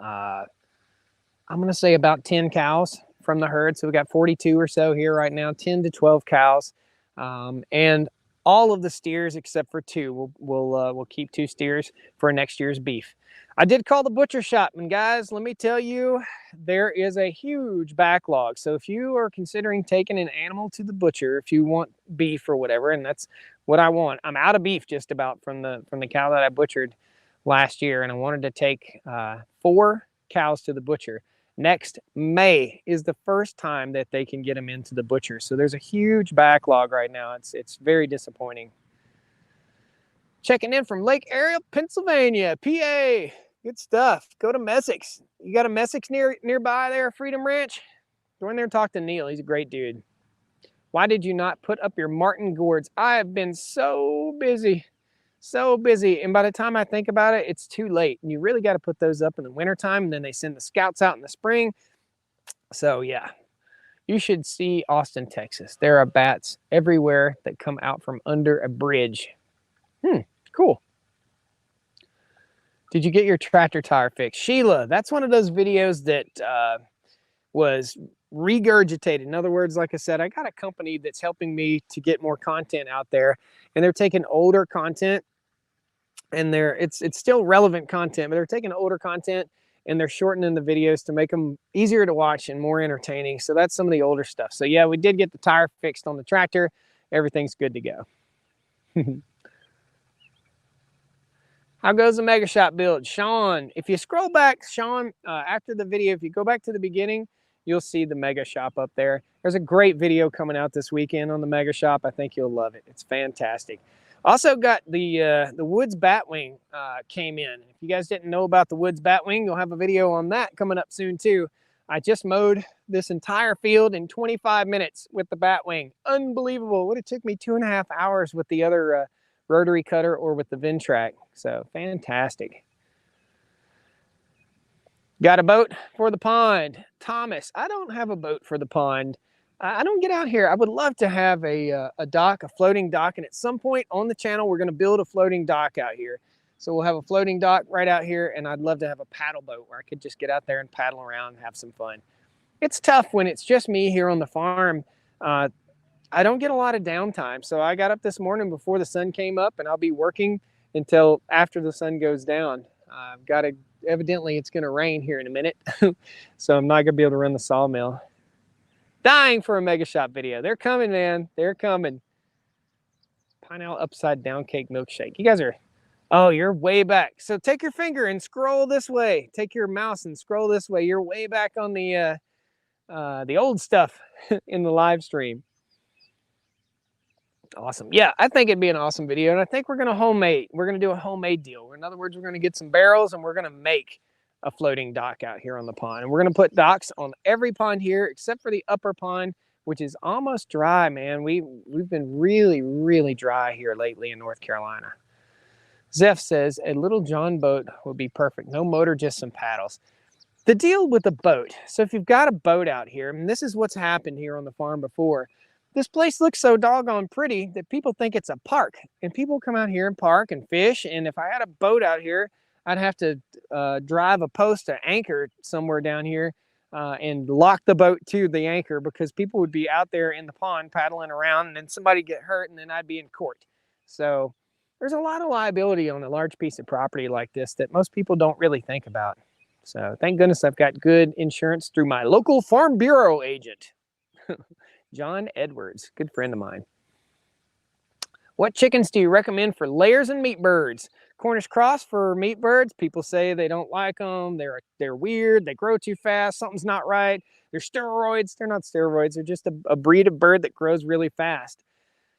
[SPEAKER 1] I'm going to say about 10 cows from the herd. So we got 42 or so here right now, 10 to 12 cows. And all of the steers except for two. We'll keep 2 steers for next year's beef. I did call the butcher shop, and guys, let me tell you, there is a huge backlog. So if you are considering taking an animal to the butcher, if you want beef or whatever, and that's what I want. I'm out of beef just about from the cow that I butchered last year, and I wanted to take 4 cows to the butcher. Next May is the first time that they can get them into the butcher. So there's a huge backlog right now. It's very disappointing. Checking in from Lake Ariel, Pennsylvania, PA. Good stuff. Go to Messick's. You got a Messick's nearby there, Freedom Ranch? Go in there and talk to Neil. He's a great dude. Why did you not put up your martin gourds? I have been so busy. So busy, and by the time I think about it, it's too late. And you really got to put those up in the wintertime, and then they send the scouts out in the spring. So yeah, you should see Austin, Texas. There are bats everywhere that come out from under a bridge. Cool. Did you get your tractor tire fixed? Sheila, that's one of those videos that was regurgitated. In other words, like I said, I got a company that's helping me to get more content out there, and they're taking older content, and it's still relevant content, but they're taking older content and they're shortening the videos to make them easier to watch and more entertaining. So that's some of the older stuff. So yeah, we did get the tire fixed on the tractor. Everything's good to go. How goes the Mega Shop build? Sean, if you scroll back, Sean, after the video, if you go back to the beginning, you'll see the Mega Shop up there. There's a great video coming out this weekend on the Mega Shop. I think you'll love it. It's fantastic. Also got the Woods Batwing came in. If you guys didn't know about the Woods Batwing, you'll have a video on that coming up soon too. I just mowed this entire field in 25 minutes with the Batwing. Unbelievable. Would have took me 2.5 hours with the other rotary cutter or with the Ventrac. So fantastic. Got a boat for the pond. Thomas, I don't have a boat for the pond. I don't get out here. I would love to have a dock, a floating dock, and at some point on the channel, we're going to build a floating dock out here. So we'll have a floating dock right out here, and I'd love to have a paddle boat where I could just get out there and paddle around and have some fun. It's tough when it's just me here on the farm. I don't get a lot of downtime, so I got up this morning before the sun came up, and I'll be working until after the sun goes down. I've got to, evidently it's going to rain here in a minute, so I'm not going to be able to run the sawmill. Dying for a Mega Shop video. They're coming, man. They're coming. Pineapple upside down cake milkshake. You guys are, oh, you're way back. So take your finger and scroll this way. Take your mouse and scroll this way. You're way back on the old stuff in the live stream. Awesome. Yeah, I think it'd be an awesome video, and I think we're going to do a homemade deal. In other words, we're going to get some barrels, and we're going to make a floating dock out here on the pond. And we're going to put docks on every pond here except for the upper pond, which is almost dry, man. We've been really, really dry here lately in North Carolina. Zeph says a little John boat would be perfect. No motor, just some paddles. The deal with the boat. So if you've got a boat out here, and this is what's happened here on the farm before, this place looks so doggone pretty that people think it's a park, and people come out here and park and fish. And if I had a boat out here, I'd have to drive a post to anchor somewhere down here and lock the boat to the anchor, because people would be out there in the pond paddling around, and then somebody get hurt, and then I'd be in court. So there's a lot of liability on a large piece of property like this that most people don't really think about. So thank goodness I've got good insurance through my local Farm Bureau agent. John Edwards, good friend of mine. What chickens do you recommend for layers and meat birds? Cornish cross for meat birds. People say they don't like them. They're weird. They grow too fast. Something's not right. They're steroids. They're not steroids. They're just a breed of bird that grows really fast.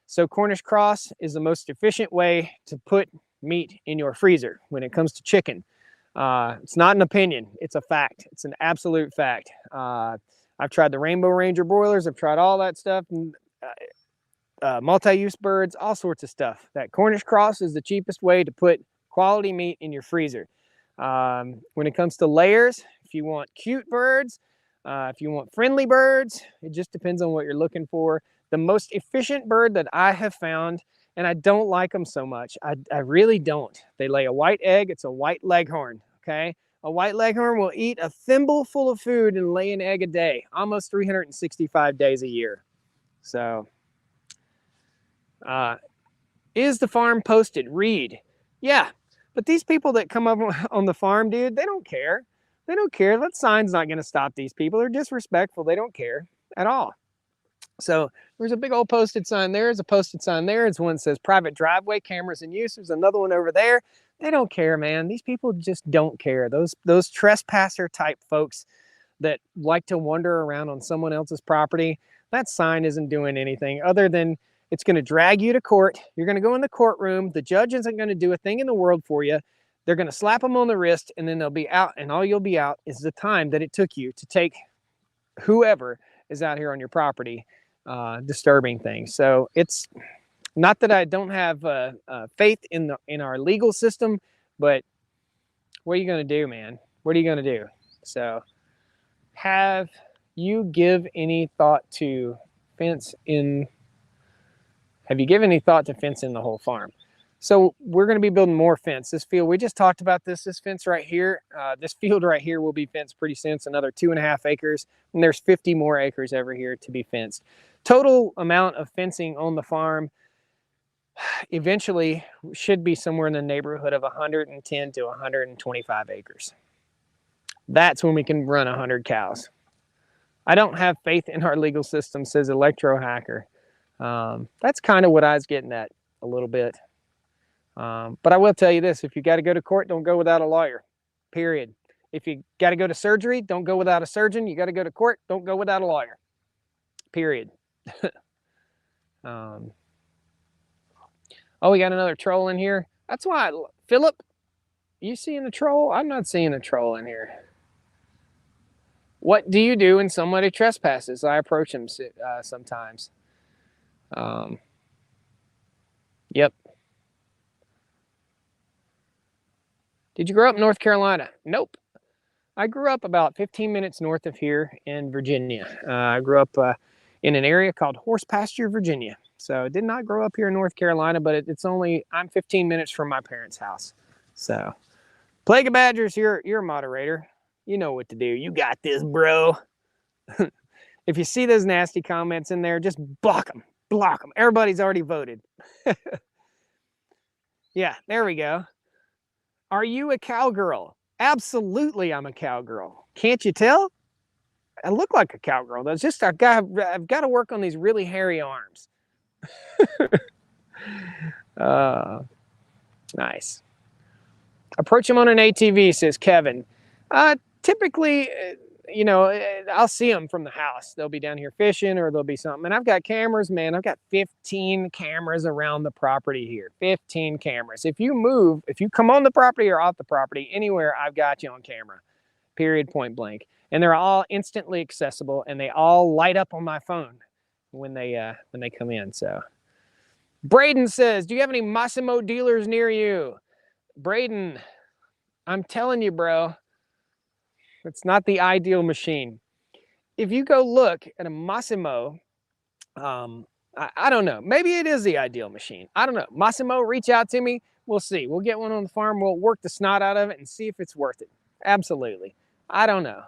[SPEAKER 1] So Cornish cross is the most efficient way to put meat in your freezer when it comes to chicken. It's not an opinion. It's a fact. It's an absolute fact. I've tried the Rainbow Ranger broilers. I've tried all that stuff. And, multi-use birds, all sorts of stuff. That Cornish cross is the cheapest way to put quality meat in your freezer. When it comes to layers, if you want cute birds, if you want friendly birds, it just depends on what you're looking for. The most efficient bird that I have found, and I don't like them so much, I really don't. They lay a white egg. It's a white leghorn, okay? A white leghorn will eat a thimble full of food and lay an egg a day, almost 365 days a year. So, is the farm posted? Read. Yeah, but these people that come up on the farm, dude, they don't care. They don't care. That sign's not going to stop these people. They're disrespectful. They don't care at all. So there's a big old posted sign there. There's a posted sign there. It's one that says private driveway, cameras in use. There's another one over there. They don't care, man. These people just don't care. Those trespasser type folks that like to wander around on someone else's property, that sign isn't doing anything other than it's going to drag you to court. You're going to go in the courtroom. The judge isn't going to do a thing in the world for you. They're going to slap them on the wrist, and then they'll be out, and all you'll be out is the time that it took you to take whoever is out here on your property disturbing things. So it's not that I don't have faith in our legal system, but what are you going to do, man? What are you going to do? So have you give any thought to fence in? Have you given any thought to fence in the whole farm? So we're going to be building more fence. This field, we just talked about this fence right here. This field right here will be fenced pretty soon. It's another 2.5 acres. And there's 50 more acres over here to be fenced. Total amount of fencing on the farm eventually should be somewhere in the neighborhood of 110 to 125 acres. That's when we can run 100 cows. I don't have faith in our legal system, says Electro Hacker. That's kind of what I was getting at a little bit. But I will tell you this, if you got to go to court, don't go without a lawyer, period. If you got to go to surgery, don't go without a surgeon. You got to go to court, don't go without a lawyer, period. Oh, we got another troll in here. That's why, Philip, you seeing the troll? I'm not seeing a troll in here. What do you do when somebody trespasses? I approach them sometimes. Yep. Did you grow up in North Carolina? Nope. I grew up about 15 minutes north of here in Virginia. I grew up in an area called Horse Pasture, Virginia. So I did not grow up here in North Carolina, but I'm 15 minutes from my parents' house. So, Plague of Badgers, you're a moderator. You know what to do. You got this, bro. If you see those nasty comments in there, just block them. Block them. Everybody's already voted. Yeah, there we go. Are you a cowgirl? Absolutely, I'm a cowgirl. Can't you tell? I look like a cowgirl. That's just I've got to work on these really hairy arms. Nice. Approach him on an ATV, says Kevin. Typically, you know, I'll see them from the house. They'll be down here fishing or there'll be something. And I've got cameras, man. I've got 15 cameras around the property here. 15 cameras. If you come on the property or off the property, anywhere, I've got you on camera. Period, point blank. And they're all instantly accessible and they all light up on my phone when they come in. So Braden says, do you have any Massimo dealers near you? Braden, I'm telling you, bro, it's not the ideal machine. If you go look at a Massimo, I don't know. Maybe it is the ideal machine. I don't know. Massimo, reach out to me. We'll see. We'll get one on the farm. We'll work the snot out of it and see if it's worth it. Absolutely. I don't know.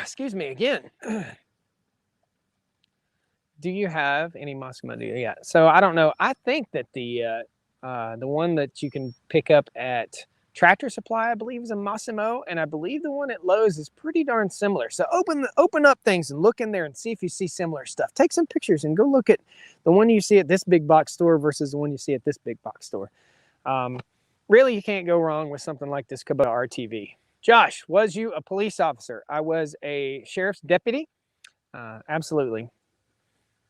[SPEAKER 1] Excuse me again. Do you have any Massimo? Yeah. So I don't know. I think that the one that you can pick up at Tractor Supply, I believe, is a Massimo, and I believe the one at Lowe's is pretty darn similar. So open up things and look in there and see if you see similar stuff. Take some pictures and go look at the one you see at this big box store versus the one you see at this big box store. Really, you can't go wrong with something like this Kubota RTV. Josh, was you a police officer? I was a sheriff's deputy. Absolutely.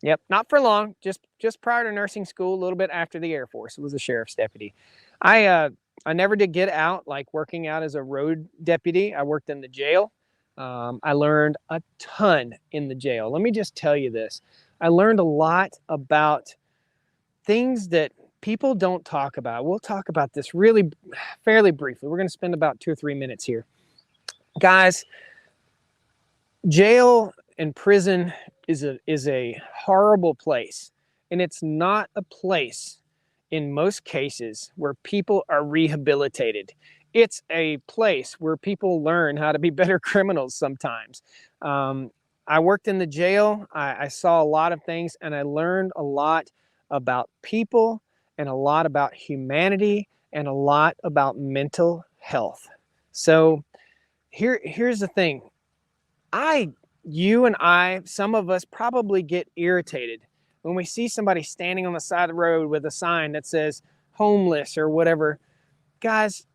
[SPEAKER 1] Yep, not for long. Just prior to nursing school, a little bit after the Air Force, it was a sheriff's deputy. I never did get out, like working out as a road deputy. I worked in the jail. I learned a ton in the jail. Let me just tell you this. I learned a lot about things that people don't talk about. We'll talk about this really fairly briefly. We're going to spend about 2 or 3 minutes here. Guys, jail and prison is a horrible place. And it's not a place in most cases where people are rehabilitated. It's a place where people learn how to be better criminals sometimes. I worked in the jail. I saw a lot of things, and I learned a lot about people and a lot about humanity and a lot about mental health. So here's the thing. You and I, some of us probably get irritated when we see somebody standing on the side of the road with a sign that says homeless or whatever. Guys,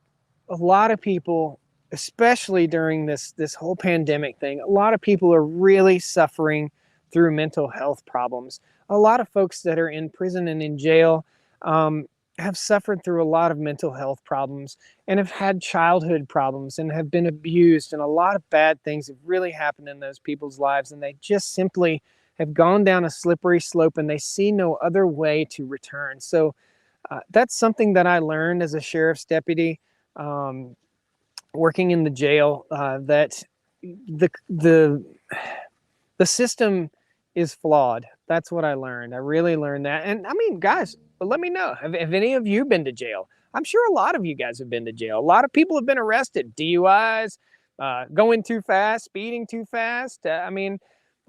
[SPEAKER 1] a lot of people, especially during this whole pandemic thing, a lot of people are really suffering through mental health problems. A lot of folks that are in prison and in jail have suffered through a lot of mental health problems and have had childhood problems and have been abused, and a lot of bad things have really happened in those people's lives, and they just simply have gone down a slippery slope and they see no other way to return. So that's something that I learned as a sheriff's deputy, working in the jail, that the system is flawed. That's what I learned. I really learned that. And I mean, guys, let me know. Have any of you been to jail? I'm sure a lot of you guys have been to jail. A lot of people have been arrested. DUIs, going too fast, speeding too fast. I mean,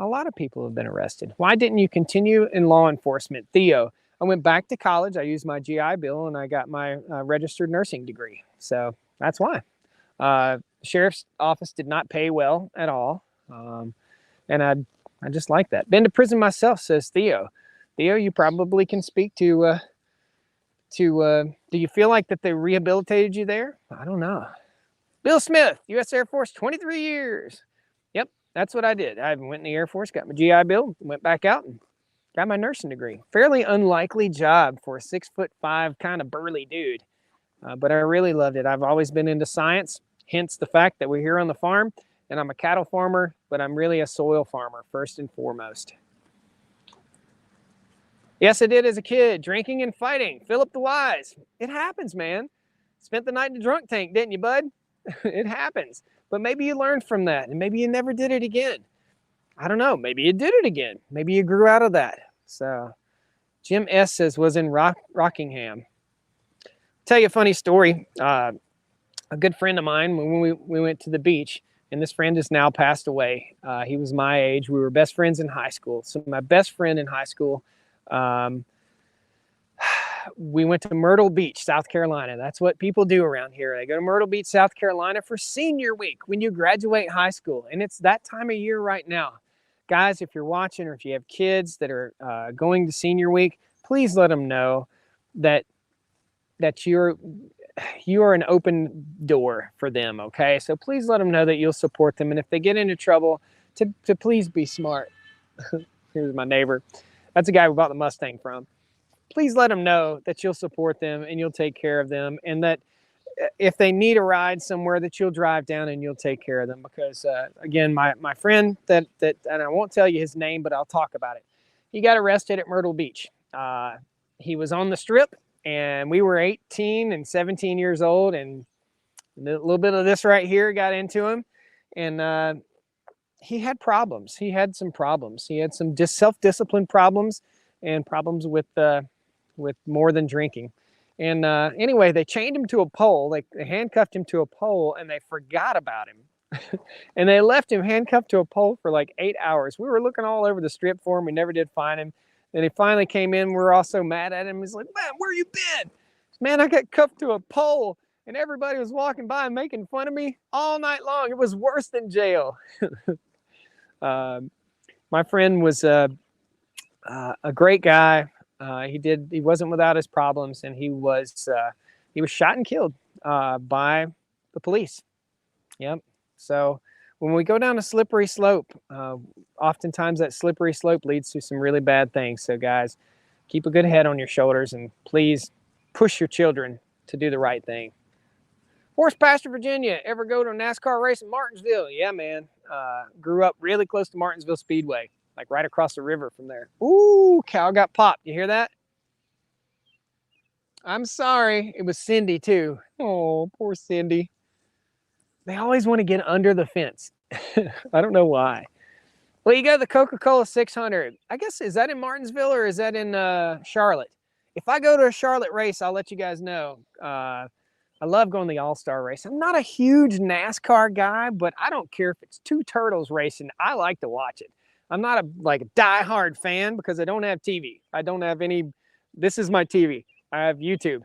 [SPEAKER 1] a lot of people have been arrested. Why didn't you continue in law enforcement? Theo, I went back to college. I used my GI Bill and I got my registered nursing degree. So that's why. Sheriff's office did not pay well at all. And I just like that. Been to prison myself, says Theo. Theo, you probably can speak to do you feel like that they rehabilitated you there? I don't know. Bill Smith, U.S. Air Force, 23 years. Yep, that's what I did. I went in the Air Force, got my GI Bill, went back out and got my nursing degree. Fairly unlikely job for a 6'5" kind of burly dude. But I really loved it. I've always been into science, hence the fact that we're here on the farm, and I'm a cattle farmer, but I'm really a soil farmer first and foremost. Yes, I did as a kid, drinking and fighting. Philip the Wise. It happens, man. Spent the night in the drunk tank, didn't you, bud? It happens. But maybe you learned from that, and maybe you never did it again. I don't know. Maybe you did it again. Maybe you grew out of that. So Jim S. says, was in Rockingham. Tell you a funny story. A good friend of mine, when we went to the beach, and this friend is now passed away. He was my age. We were best friends in high school. So my best friend in high school, we went to Myrtle Beach, South Carolina. That's what people do around here. They go to Myrtle Beach, South Carolina for senior week when you graduate high school. And it's that time of year right now. Guys, if you're watching or if you have kids that are going to senior week, please let them know that you are an open door for them, okay? So please let them know that you'll support them. And if they get into trouble, to please be smart. Here's my neighbor. That's a guy we bought the Mustang from. Please let them know that you'll support them and you'll take care of them, and that if they need a ride somewhere, that you'll drive down and you'll take care of them. Because again, my friend that and I won't tell you his name, but I'll talk about it. He got arrested at Myrtle Beach. He was on the strip, and we were 18 and 17 years old, and a little bit of this right here got into him, and he had problems. He had some problems. He had some self-discipline problems and problems with more than drinking. And anyway, they chained him to a pole. They handcuffed him to a pole, and they forgot about him. And they left him handcuffed to a pole for like 8 hours. We were looking all over the strip for him. We never did find him. And he finally came in. We were all so mad at him. He's like, man, where you been? Man, I got cuffed to a pole, and everybody was walking by and making fun of me all night long. It was worse than jail. My friend was a great guy. He wasn't without his problems, and he was shot and killed by the police. Yep. So when we go down a slippery slope, oftentimes that slippery slope leads to some really bad things. So guys, keep a good head on your shoulders, and please push your children to do the right thing. Horse Pasture, Virginia. Ever go to a NASCAR race in Martinsville? Yeah, man. Grew up really close to Martinsville Speedway, like right across the river from there. Ooh, cow got popped. You hear that? I'm sorry. It was Cindy too. Oh, poor Cindy. They always want to get under the fence. I don't know why. Well, you got the Coca-Cola 600. I guess, is that in Martinsville or is that in Charlotte? If I go to a Charlotte race, I'll let you guys know. I love going to the All-Star race. I'm not a huge NASCAR guy, but I don't care if it's two turtles racing. I like to watch it. I'm not a die-hard fan because I don't have TV. I don't have any. This is my TV. I have YouTube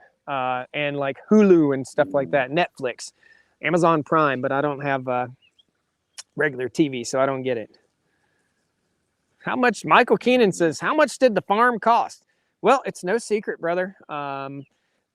[SPEAKER 1] and like Hulu and stuff like that, Netflix, Amazon Prime, but I don't have regular TV, so I don't get it. How much? Michael Keenan says, how much did the farm cost? Well, it's no secret, brother.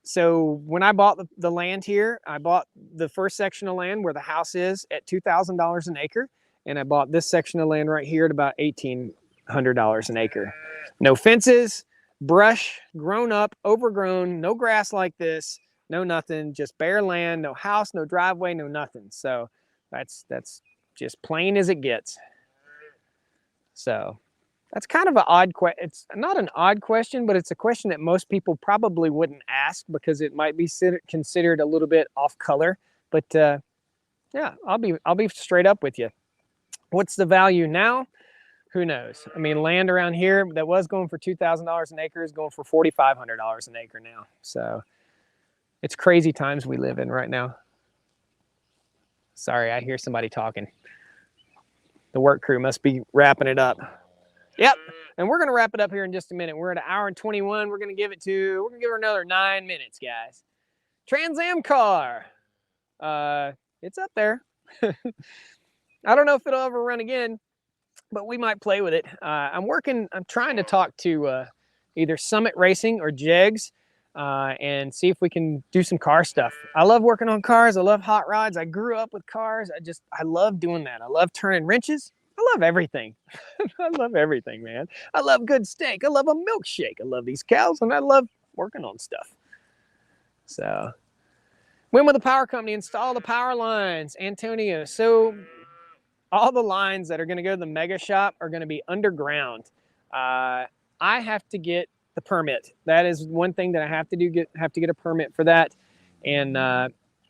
[SPEAKER 1] So when I bought the land here, I bought the first section of land where the house is at $2,000 an acre. And I bought this section of land right here at about $1,800 an acre. No fences, brush, grown up, overgrown, no grass like this, no nothing, just bare land, no house, no driveway, no nothing. So that's just plain as it gets. So that's kind of an odd question. It's not an odd question, but it's a question that most people probably wouldn't ask because it might be considered a little bit off color. But yeah, I'll be straight up with you. What's the value now? Who knows? I mean, land around here that was going for $2,000 an acre is going for $4,500 an acre now. So it's crazy times we live in right now. Sorry, I hear somebody talking. The work crew must be wrapping it up. Yep, and we're going to wrap it up here in just a minute. We're at 1 hour and 21. We're going to give her another 9 minutes, guys. Trans Am car. It's up there. I don't know if it'll ever run again, but we might play with it. I'm trying to talk to either Summit Racing or Jegs and see if we can do some car stuff. I love working on cars. I love hot rods. I grew up with cars. I love doing that. I love turning wrenches. I love everything. I love everything, man. I love good steak. I love a milkshake. I love these cows, and I love working on stuff. So, win with the power company, install the power lines, Antonio. So, all the lines that are going to go to the mega shop are going to be underground. I have to get the permit. That is one thing that I have to do. Have to get a permit for that. And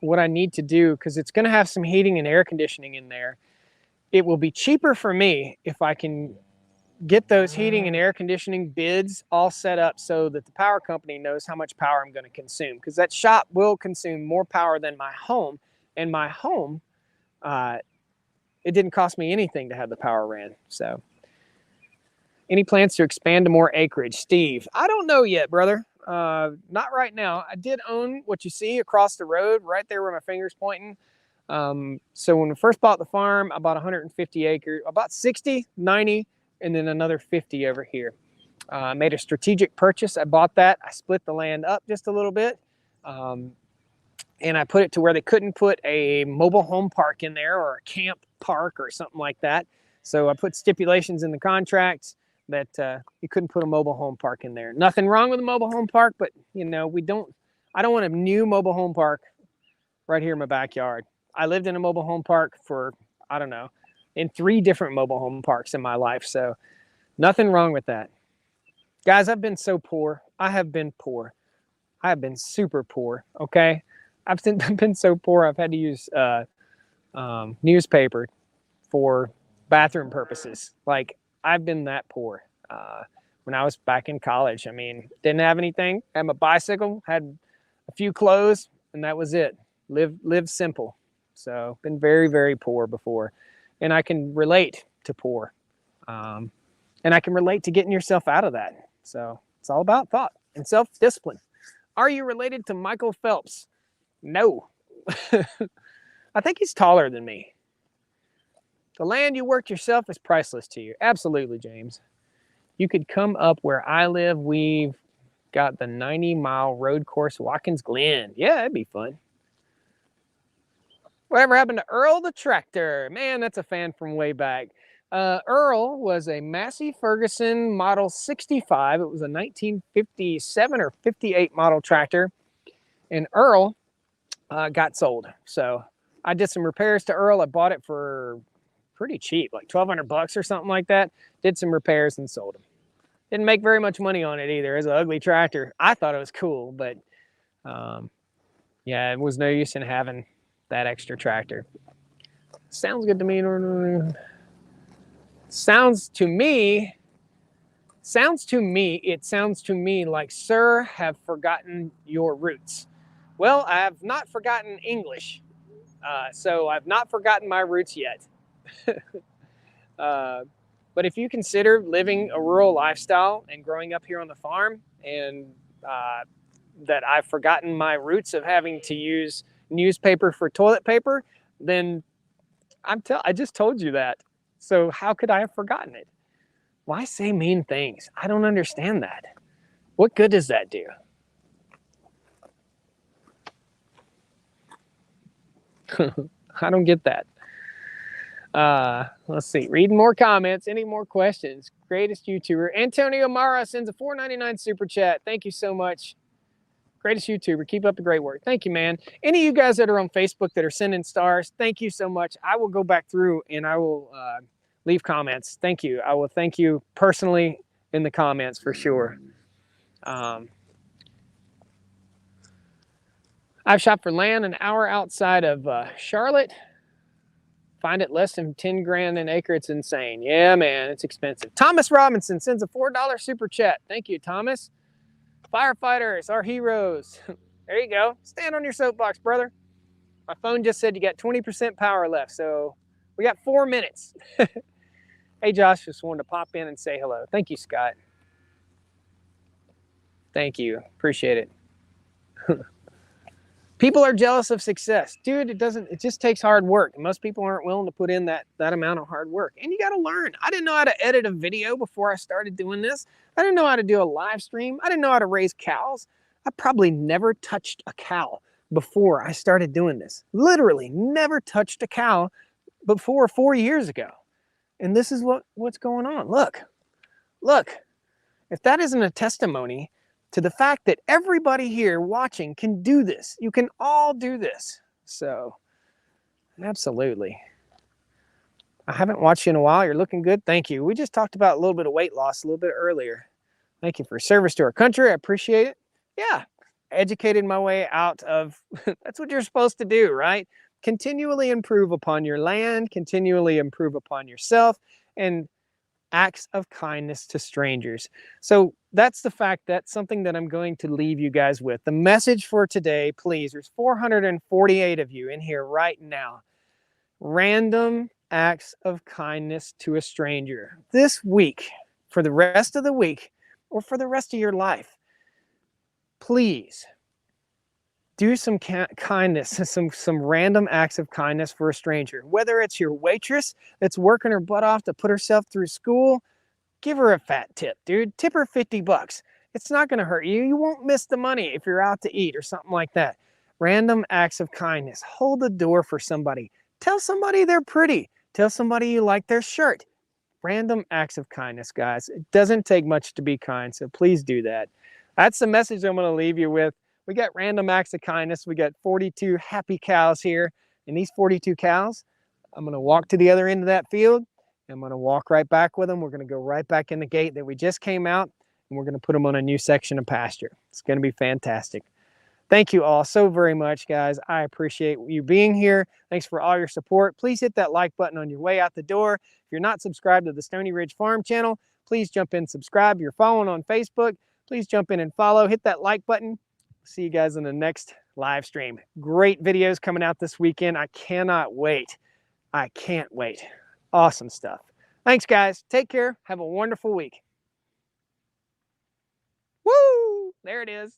[SPEAKER 1] what I need to do, because it's going to have some heating and air conditioning in there, it will be cheaper for me if I can get those heating and air conditioning bids all set up so that the power company knows how much power I'm going to consume. Because that shop will consume more power than my home. And my home, it didn't cost me anything to have the power ran. So, any plans to expand to more acreage? Steve, I don't know yet, brother. Not right now. I did own what you see across the road, right there where my finger's pointing. So when we first bought the farm, I bought 150 acres, about 60, 90, and then another 50 over here. I made a strategic purchase. I bought that. I split the land up just a little bit. And I put it to where they couldn't put a mobile home park in there or a camp park or something like that. So I put stipulations in the contracts that you couldn't put a mobile home park in there. Nothing wrong with a mobile home park, but you know, I don't want a new mobile home park right here in my backyard. I lived in a mobile home park for, I don't know, in 3 different mobile home parks in my life. So nothing wrong with that. Guys, I've been so poor. I have been poor. I have been super poor, okay? I've been so poor, I've had to use newspaper for bathroom purposes. Like, I've been that poor. When I was back in college, I mean, didn't have anything. Had my bicycle, had a few clothes, and that was it. Live simple. So, been very, very poor before. And I can relate to poor. And I can relate to getting yourself out of that. So, it's all about thought and self-discipline. Are you related to Michael Phelps? No. I think he's taller than me. The land you worked yourself is priceless to you. Absolutely, James. You could come up where I live. We've got the 90-mile road course, Watkins Glen. Yeah, that'd be fun. Whatever happened to Earl the tractor? Man, that's a fan from way back. Earl was a Massey Ferguson Model 65. It was a 1957 or 58 model tractor. And Earl got sold. So I did some repairs to Earl. I bought it for pretty cheap, like $1,200 or something like that. Did some repairs and sold him. Didn't make very much money on it either. It's an ugly tractor. I thought it was cool, but yeah, it was no use in having that extra tractor. Sounds good to me. Sounds to me sounds to me like, sir, have forgotten your roots. Well, I have not forgotten English, so I've not forgotten my roots yet. But if you consider living a rural lifestyle and growing up here on the farm, and that I've forgotten my roots of having to use newspaper for toilet paper, then I just told you that. So how could I have forgotten it? Why say mean things? I don't understand that. What good does that do? I don't get that. Let's see. Reading more comments. Any more questions? Greatest YouTuber. Antonio Mara sends a $4.99 super chat. Thank you so much. Greatest YouTuber. Keep up the great work. Thank you, man. Any of you guys that are on Facebook that are sending stars, thank you so much. I will go back through and I will leave comments. Thank you. I will thank you personally in the comments for sure. I've shopped for land an hour outside of Charlotte. Find it less than 10 grand an acre. It's insane. Yeah, man, it's expensive. Thomas Robinson sends a $4 super chat. Thank you, Thomas. Firefighters, our heroes. There you go. Stand on your soapbox, brother. My phone just said you got 20% power left, so we got 4 minutes. Hey, Josh, just wanted to pop in and say hello. Thank you, Scott. Thank you. Appreciate it. People are jealous of success. Dude, it just takes hard work. Most people aren't willing to put in that amount of hard work. And you got to learn. I didn't know how to edit a video before I started doing this. I didn't know how to do a live stream. I didn't know how to raise cows. I probably never touched a cow before I started doing this. Literally never touched a cow before 4 years ago. And this is what's going on. Look. If that isn't a testimony to the fact that everybody here watching can do this. You can all do this. So, absolutely. I haven't watched you in a while. You're looking good. Thank you. We just talked about a little bit of weight loss a little bit earlier. Thank you for service to our country. I appreciate it. Yeah, educated my way out of, that's what you're supposed to do, right? Continually improve upon your land, continually improve upon yourself, and acts of kindness to strangers. So that's the fact. That's something that I'm going to leave you guys with. The message for today, please, there's 448 of you in here right now. Random acts of kindness to a stranger. This week, for the rest of the week, or for the rest of your life, please do some kindness, some random acts of kindness for a stranger. Whether it's your waitress that's working her butt off to put herself through school, give her a fat tip, dude. Tip her 50 bucks. It's not going to hurt you. You won't miss the money if you're out to eat or something like that. Random acts of kindness. Hold the door for somebody. Tell somebody they're pretty. Tell somebody you like their shirt. Random acts of kindness, guys. It doesn't take much to be kind, so please do that. That's the message I'm going to leave you with. We got random acts of kindness. We got 42 happy cows here. And these 42 cows, I'm going to walk to the other end of that field. I'm going to walk right back with them. We're going to go right back in the gate that we just came out. And we're going to put them on a new section of pasture. It's going to be fantastic. Thank you all so very much, guys. I appreciate you being here. Thanks for all your support. Please hit that like button on your way out the door. If you're not subscribed to the Stony Ridge Farm channel, please jump in, subscribe. If you're following on Facebook, please jump in and follow. Hit that like button. See you guys in the next live stream. Great videos coming out this weekend. I cannot wait. I can't wait. Awesome stuff. Thanks, guys. Take care. Have a wonderful week. Woo! There it is.